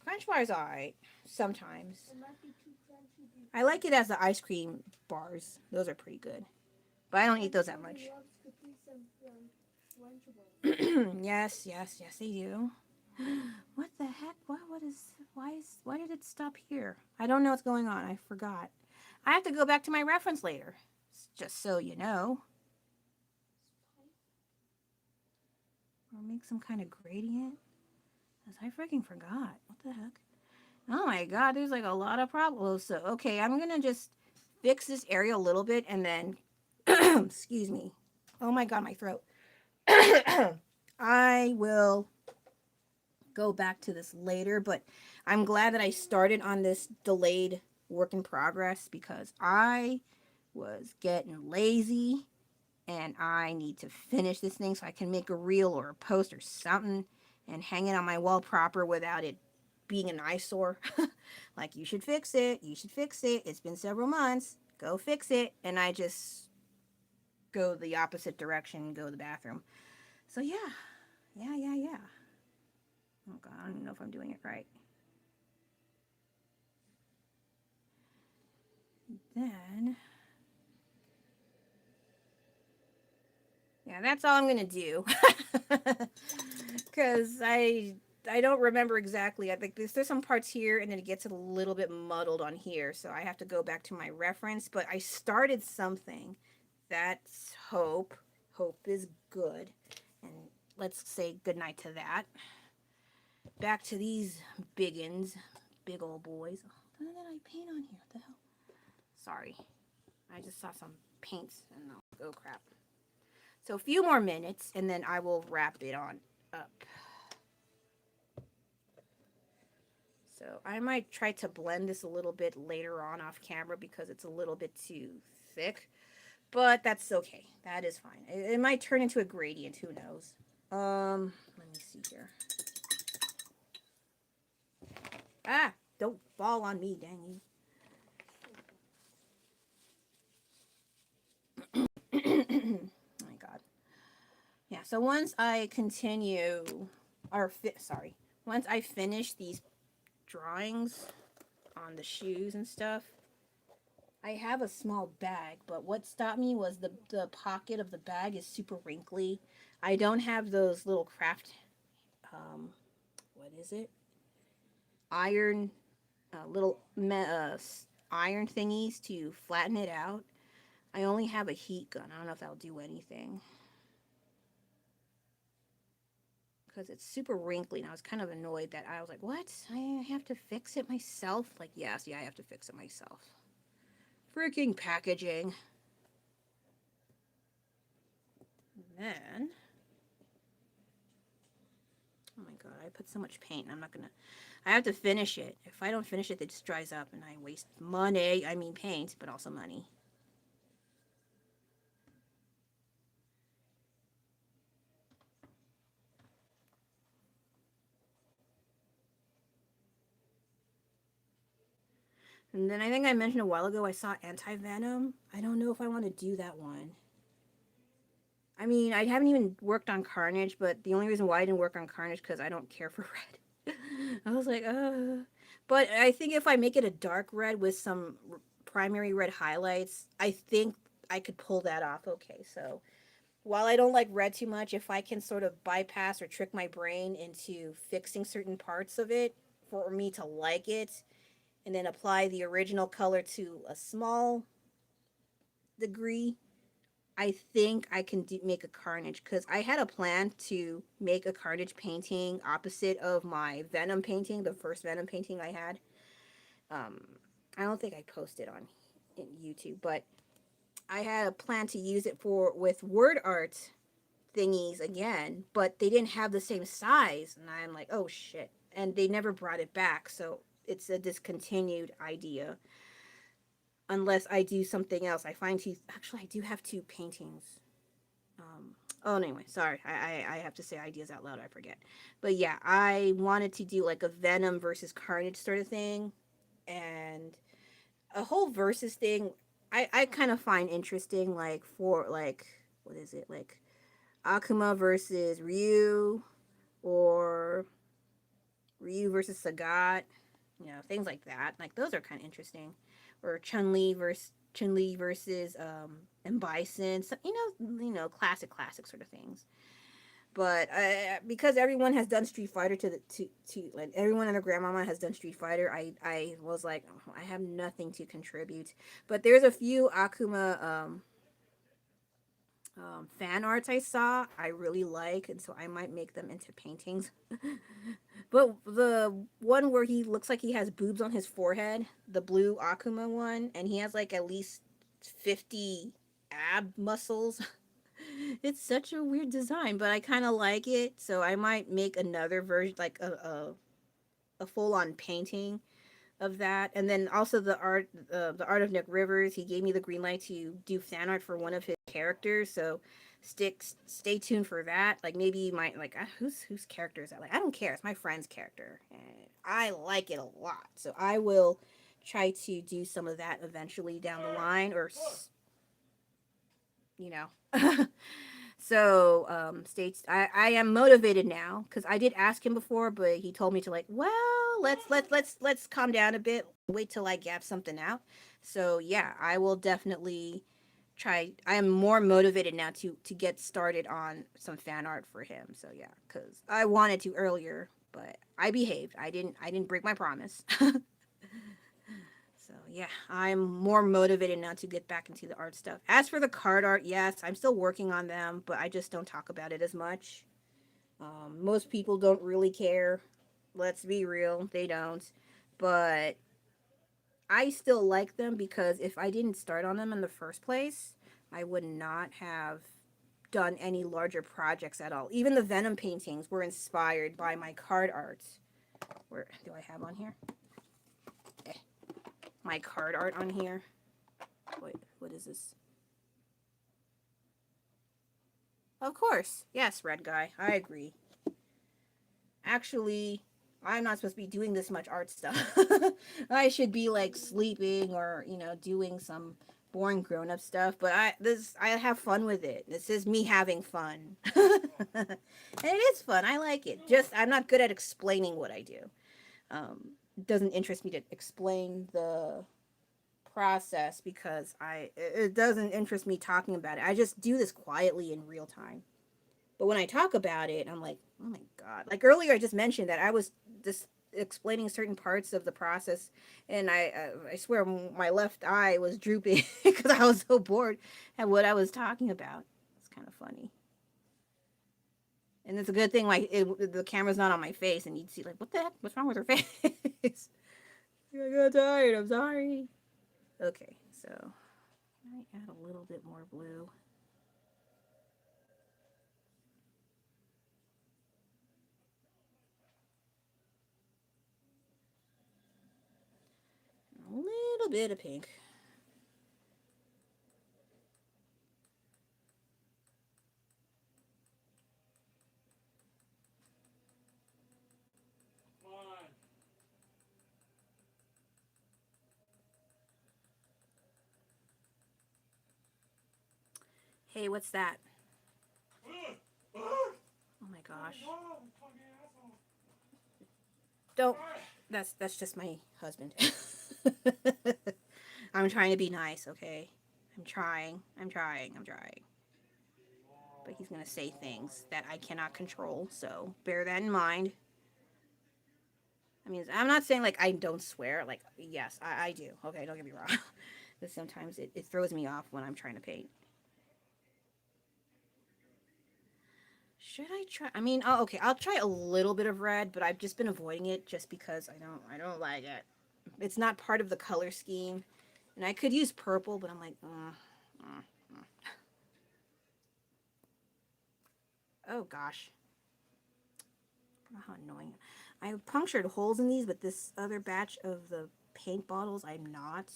Crunch bars are alright sometimes. It might be too crunchy. I like it as the ice cream bars; those are pretty good. But I don't eat those that much. Yes, yes, yes, they do. What the heck? What is? Why did it stop here? I don't know what's going on. I forgot. I have to go back to my reference later. Just so you know. Or make some kind of gradient. Cause I freaking forgot. What the heck? Oh my god, there's like a lot of problems. So okay, I'm gonna just fix this area a little bit and then excuse me. Oh my god, my throat. I will go back to this later, but I'm glad that I started on this delayed work in progress because I was getting lazy and I need to finish this thing so I can make a reel or a post or something and hang it on my wall proper without it being an eyesore. Like, you should fix it. You should fix it. It's been several months. Go fix it. And I just go the opposite direction, go to the bathroom. So yeah. Yeah. Oh god, I don't even know if I'm doing it right. Then yeah, that's all I'm gonna do. Because I don't remember exactly. I think there's some parts here, and then it gets a little bit muddled on here, so I have to go back to my reference. But I started something. That's hope. Hope is good, and let's say goodnight to that. Back to these biggins, big old boys. What did I paint on here? What the hell? Sorry, I just saw some paints, and oh crap. So a few more minutes, and then I will wrap it on up. So I might try to blend this a little bit later on off camera because it's a little bit too thick. But that's okay. That is fine. It might turn into a gradient. Who knows? Let me see here. Ah, don't fall on me, dang you. Oh my god. Yeah, so once I continue, once I finish these drawings on the shoes and stuff, I have a small bag, but what stopped me was the pocket of the bag is super wrinkly. I don't have those little craft, what is it? Iron, iron thingies to flatten it out. I only have a heat gun. I don't know if that'll do anything. Because it's super wrinkly, and I was kind of annoyed that I was like, what? I have to fix it myself? Like, yes, yeah, I have to fix it myself. Freaking packaging. Then, oh my god, I put so much paint. I have to finish it. If I don't finish it, it just dries up, and I waste money. I mean paint, but also money. And then I think I mentioned a while ago I saw Anti-Venom. I don't know if I want to do that one. I mean, I haven't even worked on Carnage, but the only reason why I didn't work on Carnage because I don't care for red. I was like, But I think if I make it a dark red with some primary red highlights, I think I could pull that off. Okay, so while I don't like red too much, if I can sort of bypass or trick my brain into fixing certain parts of it for me to like it, and then apply the original color to a small degree, I think I can make a Carnage because I had a plan to make a Carnage painting opposite of my Venom painting, the first Venom painting I had. Um, I don't think I posted on in YouTube, but I had a plan to use it for with word art thingies again, but they didn't have the same size, and I'm like, oh shit, and they never brought it back, so it's a discontinued idea unless I do something else. I find two. Actually, I do have two paintings. Oh, anyway, sorry. I have to say ideas out loud. I forget. But yeah, I wanted to do like a Venom versus Carnage sort of thing, and a whole versus thing. I kind of find interesting, like for like what is it like Akuma versus Ryu, or Ryu versus Sagat, things like that. Like those are kind of interesting. Or Chun Li versus M Bison. So, classic sort of things. But because everyone has done Street Fighter to like everyone and their grandmama has done Street Fighter, I was like, oh, I have nothing to contribute. But there's a few Akuma fan arts I saw I really like, and so I might make them into paintings. But the one where he looks like he has boobs on his forehead, the blue Akuma one, and he has like at least 50 ab muscles. It's such a weird design, but I kind of like it, so I might make another version, like a full on painting of that. And then also the art of Nick Rivers. He gave me the green light to do fan art for one of his characters, so stay tuned for that. Like maybe you might like whose character is that? Like I don't care. It's my friend's character, and I like it a lot. So I will try to do some of that eventually down the line, or you know. So I am motivated now because I did ask him before, but he told me to like, well, let's calm down a bit, wait till I gap something out. So yeah, I will definitely try. I am more motivated now to get started on some fan art for him. So yeah, because I wanted to earlier, but I behaved. I didn't break my promise. So yeah, I'm more motivated now to get back into the art stuff. As for the card art, yes, I'm still working on them, but I just don't talk about it as much. Most people don't really care. Let's be real, they don't. But I still like them because if I didn't start on them in the first place, I would not have done any larger projects at all. Even the Venom paintings were inspired by my card art. Where do I have on here? My card art on here. Wait, what is this? Of course. Yes, red guy. I agree. Actually, I'm not supposed to be doing this much art stuff. I should be like sleeping or, doing some boring grown-up stuff, but I have fun with it. This is me having fun. And it is fun. I like it. Just I'm not good at explaining what I do. It doesn't interest me to explain the process because it doesn't interest me talking about it. I just do this quietly in real time. But when I talk about it, I'm like, oh my god! Like earlier, I just mentioned that I was just explaining certain parts of the process, and I swear my left eye was drooping because I was so bored at what I was talking about. It's kind of funny, and it's a good thing the camera's not on my face, and you'd see like, what the heck? What's wrong with her face? I got tired. I'm sorry. Okay, so can I add a little bit more blue? A little bit of pink. Hey, what's that? Oh my gosh. Don't. That's just my husband. I'm trying to be nice, okay? I'm trying. I'm trying. I'm trying. But he's going to say things that I cannot control, so bear that in mind. I mean, I'm not saying like I don't swear. Like, yes, I do. Okay, don't get me wrong. But sometimes it throws me off when I'm trying to paint. Should I try? I mean, oh, okay, I'll try a little bit of red, but I've just been avoiding it just because I don't like it. It's not part of the color scheme, and I could use purple, but I'm like, oh gosh, oh, how annoying! I punctured holes in these, but this other batch of the paint bottles, I'm not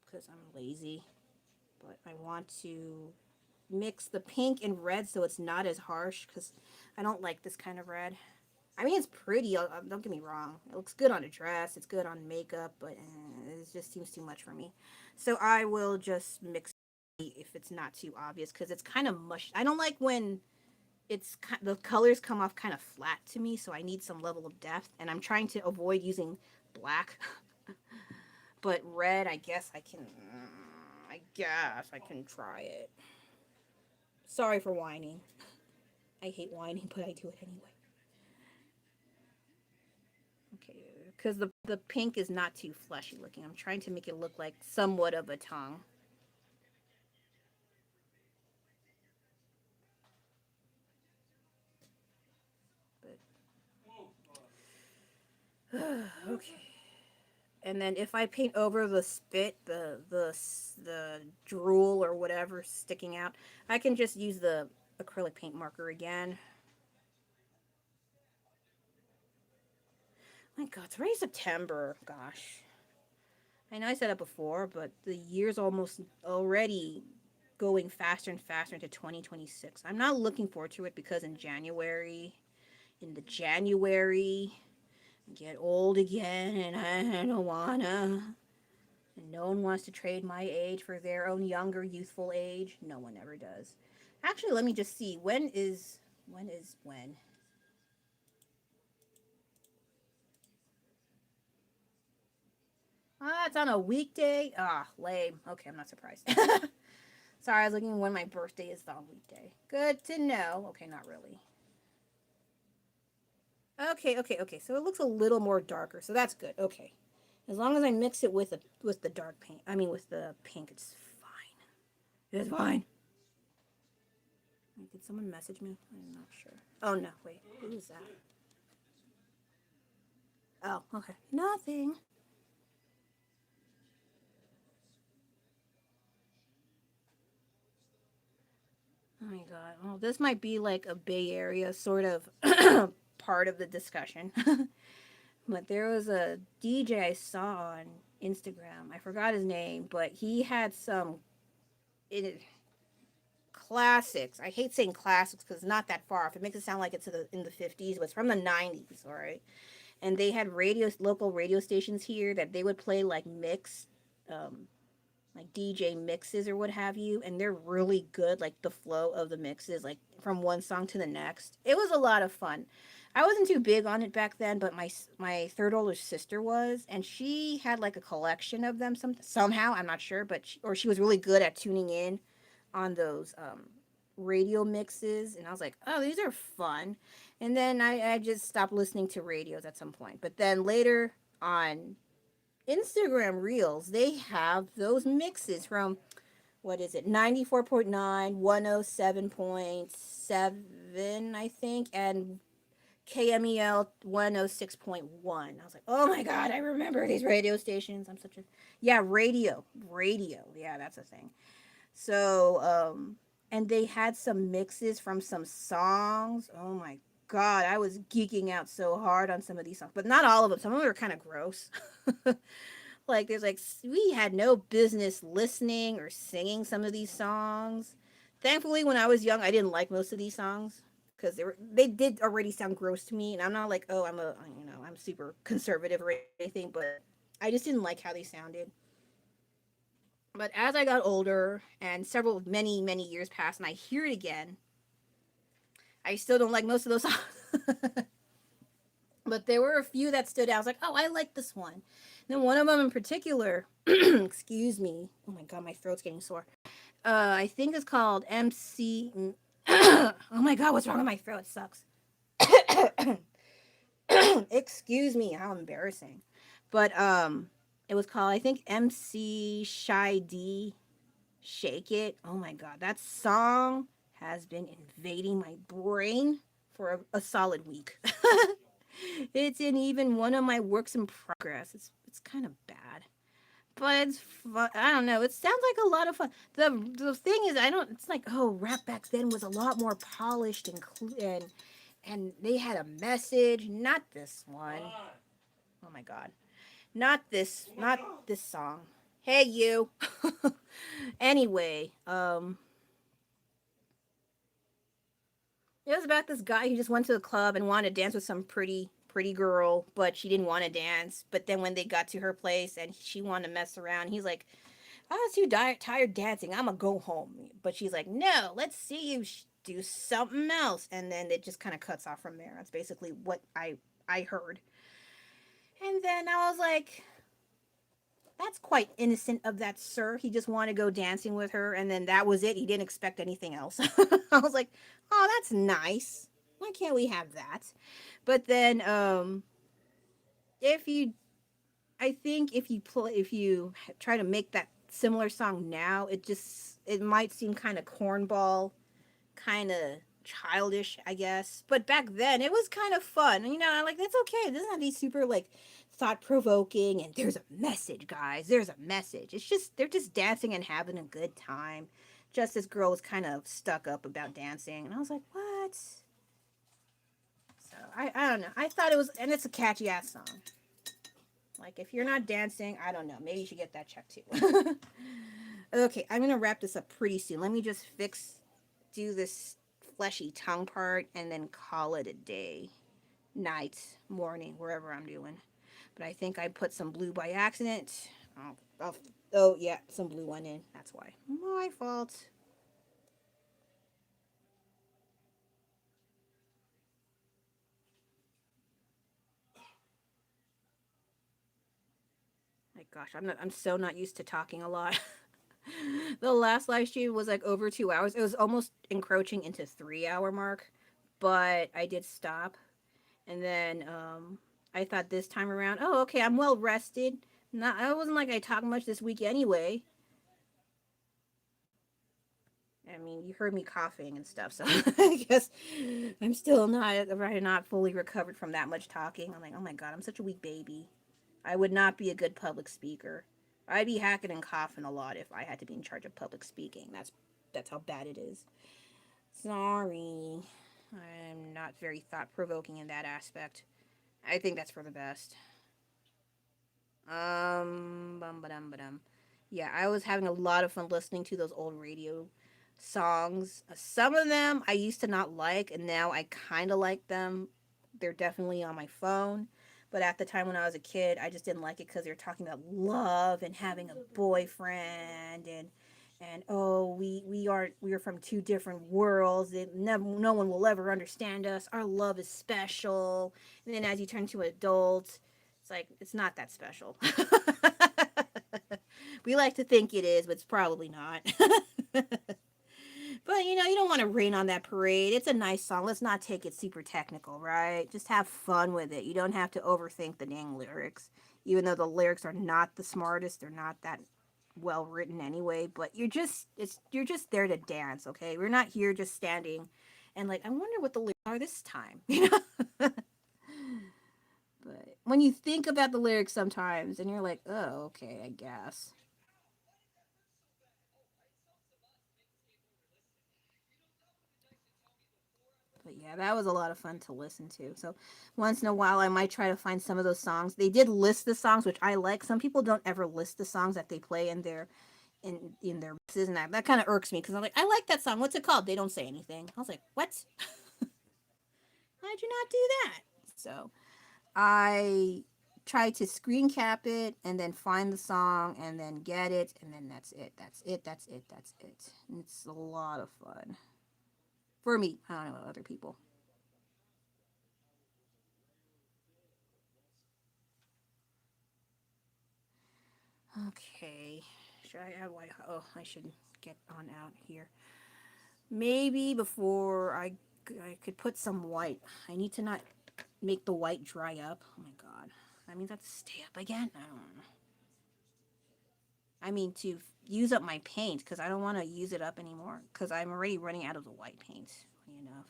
because I'm lazy. But I want to mix the pink and red so it's not as harsh because I don't like this kind of red. I mean, it's pretty. Don't get me wrong. It looks good on a dress. It's good on makeup, but it just seems too much for me. So I will just mix it if it's not too obvious because it's kind of mush. I don't like when the colors come off kind of flat to me. So I need some level of depth, and I'm trying to avoid using black. But red, I guess I can. I guess I can try it. Sorry for whining. I hate whining, but I do it anyway. Okay, because the pink is not too fleshy looking. I'm trying to make it look like somewhat of a tongue. But okay. And then if I paint over the spit, the drool or whatever sticking out, I can just use the acrylic paint marker again. My God, it's already September. Gosh, I know I said that before, but the year's almost already going faster and faster into 2026. I'm not looking forward to it because in the January, I get old again and I don't wanna. And no one wants to trade my age for their own younger, youthful age. No one ever does. Actually, let me just see. When? Ah, it's on a weekday. Ah, lame. Okay, I'm not surprised. Sorry, I was looking when my birthday is on a weekday. Good to know. Okay, not really. Okay. So it looks a little more darker, so that's good. Okay, as long as I mix it with the dark paint, I mean with the pink, it's fine. It's fine. Wait, did someone message me? I'm not sure. Oh no, wait, who is that? Oh, okay, nothing. Oh my god. Well, this might be like a Bay Area sort of part of the discussion. But there was a DJ I saw on Instagram. I forgot his name, but he had some it, classics. I hate saying classics because it's not that far off. It makes it sound like it's in the 50s, but it's from the 90s, all right? And they had local radio stations here that they would play um, like DJ mixes or what have you, and they're really good. Like the flow of the mixes, like from one song to the next. It was a lot of fun. I wasn't too big on it back then, but my third older sister was, and she had like a collection of them. Somehow I'm not sure, but she was really good at tuning in on those radio mixes, and I was like, oh, these are fun. And then I just stopped listening to radios at some point. But then later on Instagram Reels, they have those mixes from what is it, 94.9, 107.7, I think, and KMEL 106.1. I was like, oh my God, I remember these radio stations. I'm such a, yeah, radio. Yeah, that's a thing. So, and they had some mixes from some songs. Oh my God, I was geeking out so hard on some of these songs, but not all of them. Some of them were kind of gross. Like, there's like, we had no business listening or singing some of these songs. Thankfully, when I was young, I didn't like most of these songs because they did already sound gross to me. And I'm not like, oh, I'm super conservative or anything, but I just didn't like how they sounded. But as I got older and many years passed and I hear it again, I still don't like most of those songs. But there were a few that stood out. I was like, oh, I like this one. And then one of them in particular, excuse me. Oh my God, my throat's getting sore. I think it's called MC. Oh my God, what's wrong with my throat? It sucks. Excuse me, how embarrassing. But it was called, I think, MC Shy D Shake It. Oh my God, that song has been invading my brain for a solid week. It's in even one of my works in progress. It's kind of bad, but it's fun. I don't know. It sounds like a lot of fun. The thing is, I don't. It's like, oh, rap back then was a lot more polished and they had a message. Not this one. Oh my God. Not this. Not this song. Hey you. Anyway, it was about this guy who just went to the club and wanted to dance with some pretty girl, but she didn't want to dance. But then when they got to her place and she wanted to mess around, he's like, "I was too tired dancing. I'm gonna go home." But she's like, "No, let's see you do something else." And then it just kind of cuts off from there. That's basically what I heard. And then I was like, "That's quite innocent of that sir. He just wanted to go dancing with her, and then that was it. He didn't expect anything else." I was like, "Oh, that's nice. Why can't we have that?" But then, if you, I think if you try to make that similar song now, it might seem kind of cornball, kind of childish, I guess. But back then, it was kind of fun. You know, like that's okay. It doesn't have to be super like thought provoking. And there's a message, guys. There's a message. It's just they're just dancing and having a good time. Just this girl was kind of stuck up about dancing, and I was like, what? So I don't know. I thought it was, and it's a catchy ass song. Like if you're not dancing, I don't know. Maybe you should get that checked too. Okay, I'm gonna wrap this up pretty soon. Let me just do this fleshy tongue part, and then call it a day, night, morning, wherever I'm doing. But I think I put some blue by accident. Oh yeah, some blue one in. That's why. My fault. My gosh, I'm so not used to talking a lot. The last live stream was like over 2 hours. It was almost encroaching into 3 hour mark, but I did stop. And then I thought this time around, oh okay, I'm well rested. Not I wasn't like I talked much this week anyway. I mean, you heard me coughing and stuff, so I guess I'm still not fully recovered from that much talking. I'm like, oh my God, I'm such a weak baby. I would not be a good public speaker. I'd be hacking and coughing a lot if I had to be in charge of public speaking. That's how bad it is. Sorry. I'm not very thought provoking in that aspect. I think that's for the best. Bum ba dum. Yeah, I was having a lot of fun listening to those old radio songs. Some of them I used to not like, and now I kind of like them. They're definitely on my phone. But at the time when I was a kid, I just didn't like it because they were talking about love and having a boyfriend and oh we are from two different worlds. No one will ever understand us. Our love is special. And then as you turn to adults, it's like it's not that special. We like to think it is, but it's probably not. But you don't want to rain on that parade. It's a nice song. Let's not take it super technical, right? Just have fun with it. You don't have to overthink the dang lyrics. Even though the lyrics are not the smartest, they're not that well written anyway, but you're just there to dance, okay? We're not here just standing and like, I wonder what the lyrics are this time, But when you think about the lyrics sometimes and you're like, "Oh, okay, I guess." But yeah, that was a lot of fun to listen to. So once in a while, I might try to find some of those songs. They did list the songs, which I like. Some people don't ever list the songs that they play in their mixes, and that kind of irks me because I'm like, I like that song. What's it called? They don't say anything. I was like, what? Why'd you not do that? So I try to screen cap it and then find the song and then get it, and then that's it. That's it. That's it. That's it. And it's a lot of fun for me. I don't know about other people. Okay. Should I have white? Oh, I should get on out here. Maybe before I could put some white. I need to not make the white dry up. Oh my god. That means I have to stay up again? I don't know. I mean to use up my paint because I don't want to use it up anymore because I'm already running out of the white paint. Funny enough.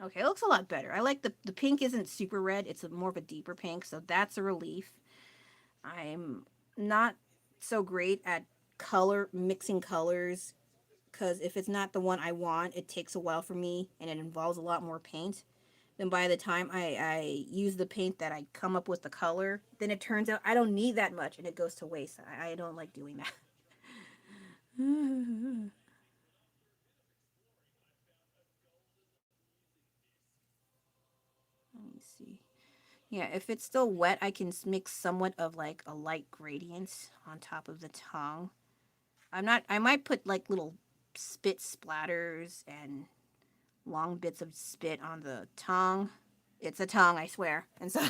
Okay, it looks a lot better. I like the pink isn't super red. It's more of a deeper pink, so that's a relief. I'm not so great at color mixing colors because if it's not the one I want, it takes a while for me and it involves a lot more paint. Then by the time I use the paint that I come up with the color, then it turns out I don't need that much and it goes to waste. I don't like doing that. Let me see. Yeah, if it's still wet, I can mix somewhat of like a light gradient on top of the tongue. I might put like little spit splatters and long bits of spit on the tongue. It's a tongue, I swear. And so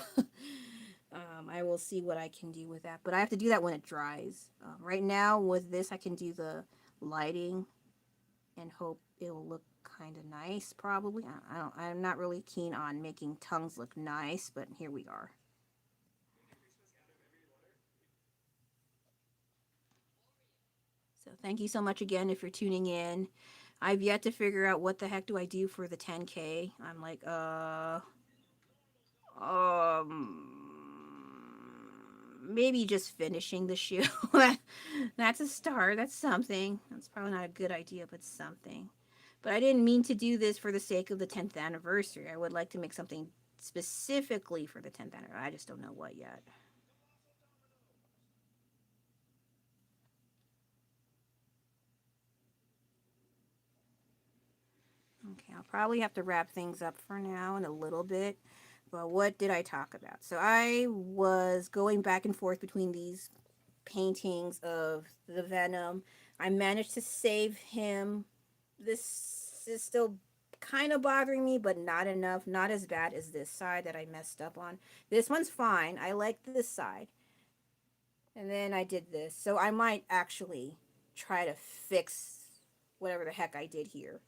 I will see what I can do with that. But I have to do that when it dries. Right now, with this, I can do the lighting and hope it will look kind of nice, probably. I'm not really keen on making tongues look nice, but here we are. So thank you so much again if you're tuning in. I've yet to figure out what the heck do I do for the 10K. I'm like, maybe just finishing the shoe. That's a start. That's something. That's probably not a good idea, but something. But I didn't mean to do this for the sake of the 10th anniversary. I would like to make something specifically for the 10th anniversary. I just don't know what yet. Okay, I'll probably have to wrap things up for now in a little bit. But what did I talk about? So I was going back and forth between these paintings of the Venom. I managed to save him. This is still kind of bothering me, but not enough. Not as bad as this side that I messed up on. This one's fine. I like this side. And then I did this. So I might actually try to fix whatever the heck I did here.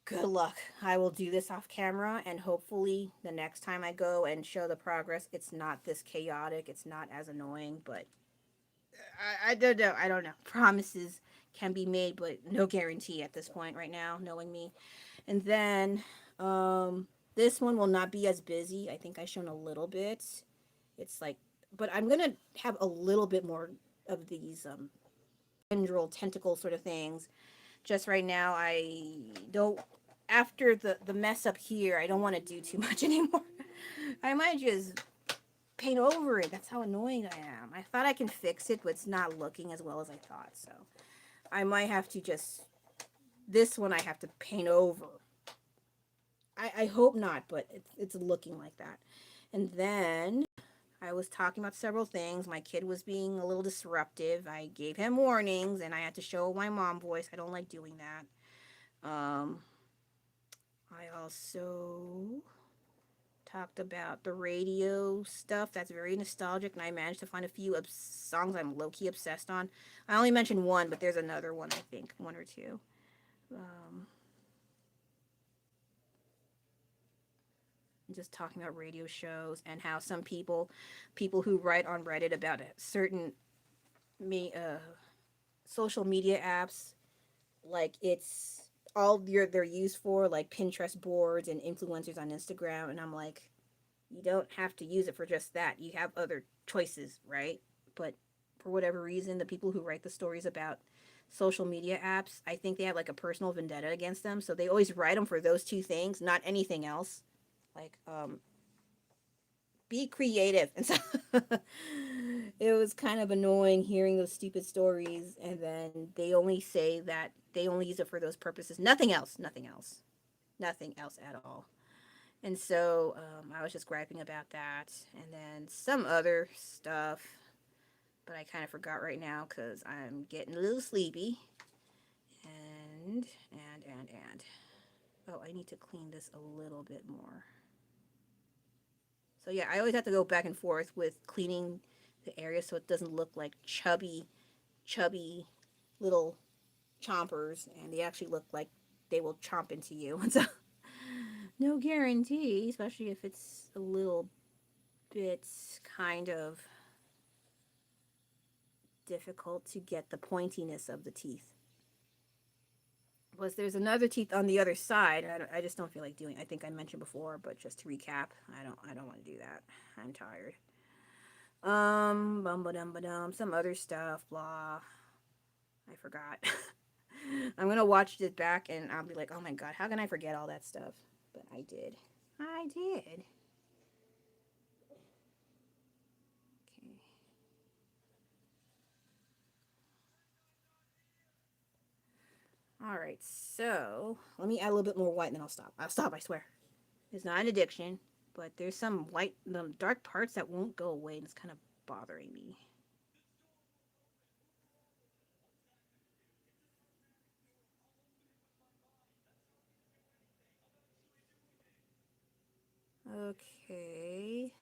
Good luck. I will do this off camera, and hopefully the next time I go and show the progress, it's not this chaotic. It's not as annoying, but I don't know. I don't know. Promises can be made, but no guarantee at this point right now, knowing me. And then this one will not be as busy. I think I shown a little bit. It's like, but I'm gonna have a little bit more of these tendril tentacle sort of things. Just right now, I don't. After the mess up here, I don't want to do too much anymore. I might just paint over it. That's how annoying I am. I thought I can fix it, but it's not looking as well as I thought. So I might have to just, this one I have to paint over. I hope not, but it's looking like that. And then I was talking about several things. My kid was being a little disruptive. I gave him warnings, and I had to show my mom voice. I don't like doing that. I also talked about the radio stuff. That's very nostalgic, and I managed to find a few songs I'm low-key obsessed on. I only mentioned one, but there's another one, I think, one or two. Just talking about radio shows and how some people who write on Reddit about certain social media apps, like it's all they're used for, like Pinterest boards and influencers on Instagram, and I'm like, you don't have to use it for just that. You have other choices, right? But for whatever reason, the people who write the stories about social media apps, I think they have like a personal vendetta against them, so they always write them for those two things, not anything else. Like, be creative. And so it was kind of annoying hearing those stupid stories, and then they only say that they only use it for those purposes. Nothing else. Nothing else. Nothing else at all. And so I was just griping about that. And then some other stuff, but I kind of forgot right now because I'm getting a little sleepy. And. Oh, I need to clean this a little bit more. So yeah, I always have to go back and forth with cleaning the area so it doesn't look like chubby little chompers, and they actually look like they will chomp into you. So no guarantee, especially if it's a little bit kind of difficult to get the pointiness of the teeth. Plus, there's another teeth on the other side. I just don't feel like doing. I think I mentioned before, but just to recap, I don't want to do that. I'm tired. Bum ba dum ba dum. Some other stuff. Blah. I forgot. I'm gonna watch this back and I'll be like, oh my god, how can I forget all that stuff? But I did. I did. Okay. All right. So let me add a little bit more white, and then I'll stop. I'll stop. I swear. It's not an addiction, but there's some white, the dark parts that won't go away, and it's kind of bothering me. Okay.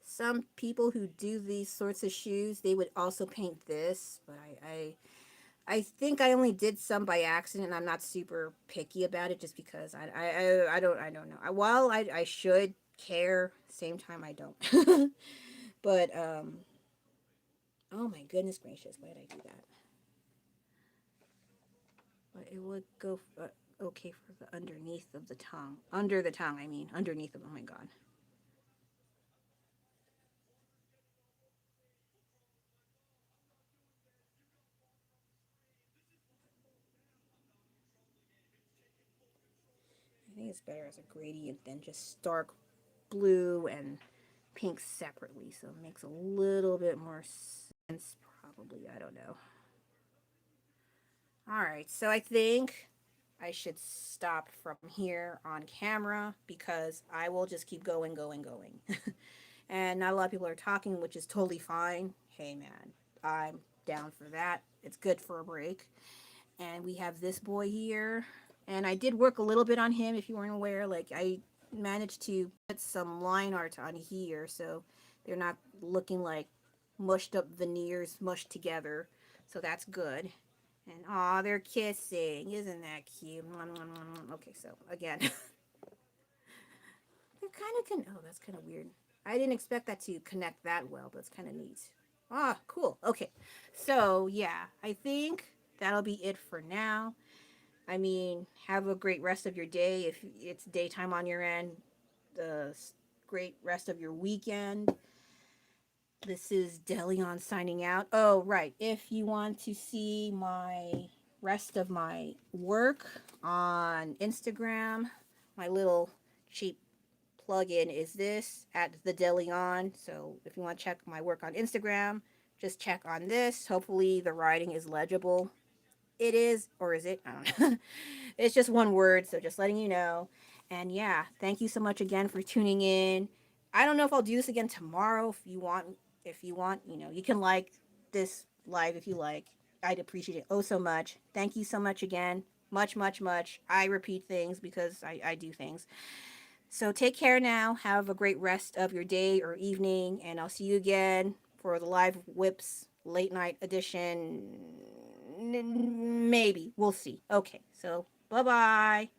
Some people who do these sorts of shoes, they would also paint this, but I think I only did some by accident. I'm not super picky about it, just because I don't know. While I should care, same time I don't. But oh my goodness gracious, why did I do that? But it would go okay for the underneath of the tongue, under the tongue. I mean, underneath of. Oh my god. I think it's better as a gradient than just stark blue and pink separately, so it makes a little bit more sense, probably. I don't know. All right, so I think I should stop from here on camera because I will just keep going, going, going. And not a lot of people are talking, which is totally fine. Hey, man, I'm down for that. It's good for a break. And we have this boy here. And I did work a little bit on him, if you weren't aware. Like, I managed to put some line art on here so they're not looking like mushed up veneers mushed together. So that's good. And aw, they're kissing. Isn't that cute? Okay, so again, they're kind of oh, that's kind of weird. I didn't expect that to connect that well, but it's kind of neat. Ah, cool. Okay, so yeah, I think that'll be it for now. I mean, have a great rest of your day if it's daytime on your end. The great rest of your weekend. This is Delion signing out. Oh, right. If you want to see my rest of my work on Instagram, my little cheap plug-in is this at the Delion. So if you want to check my work on Instagram, just check on this. Hopefully the writing is legible. It is, or is it? I don't know. It's just one word, so just letting you know. And yeah, thank you so much again for tuning in. I don't know if I'll do this again tomorrow. If you want, you can like this live if you like. I'd appreciate it oh so much. Thank you so much again. Much, much, much. I repeat things because I do things. So take care now. Have a great rest of your day or evening, and I'll see you again for the Live Whips late night edition. Maybe. We'll see. Okay, so bye bye.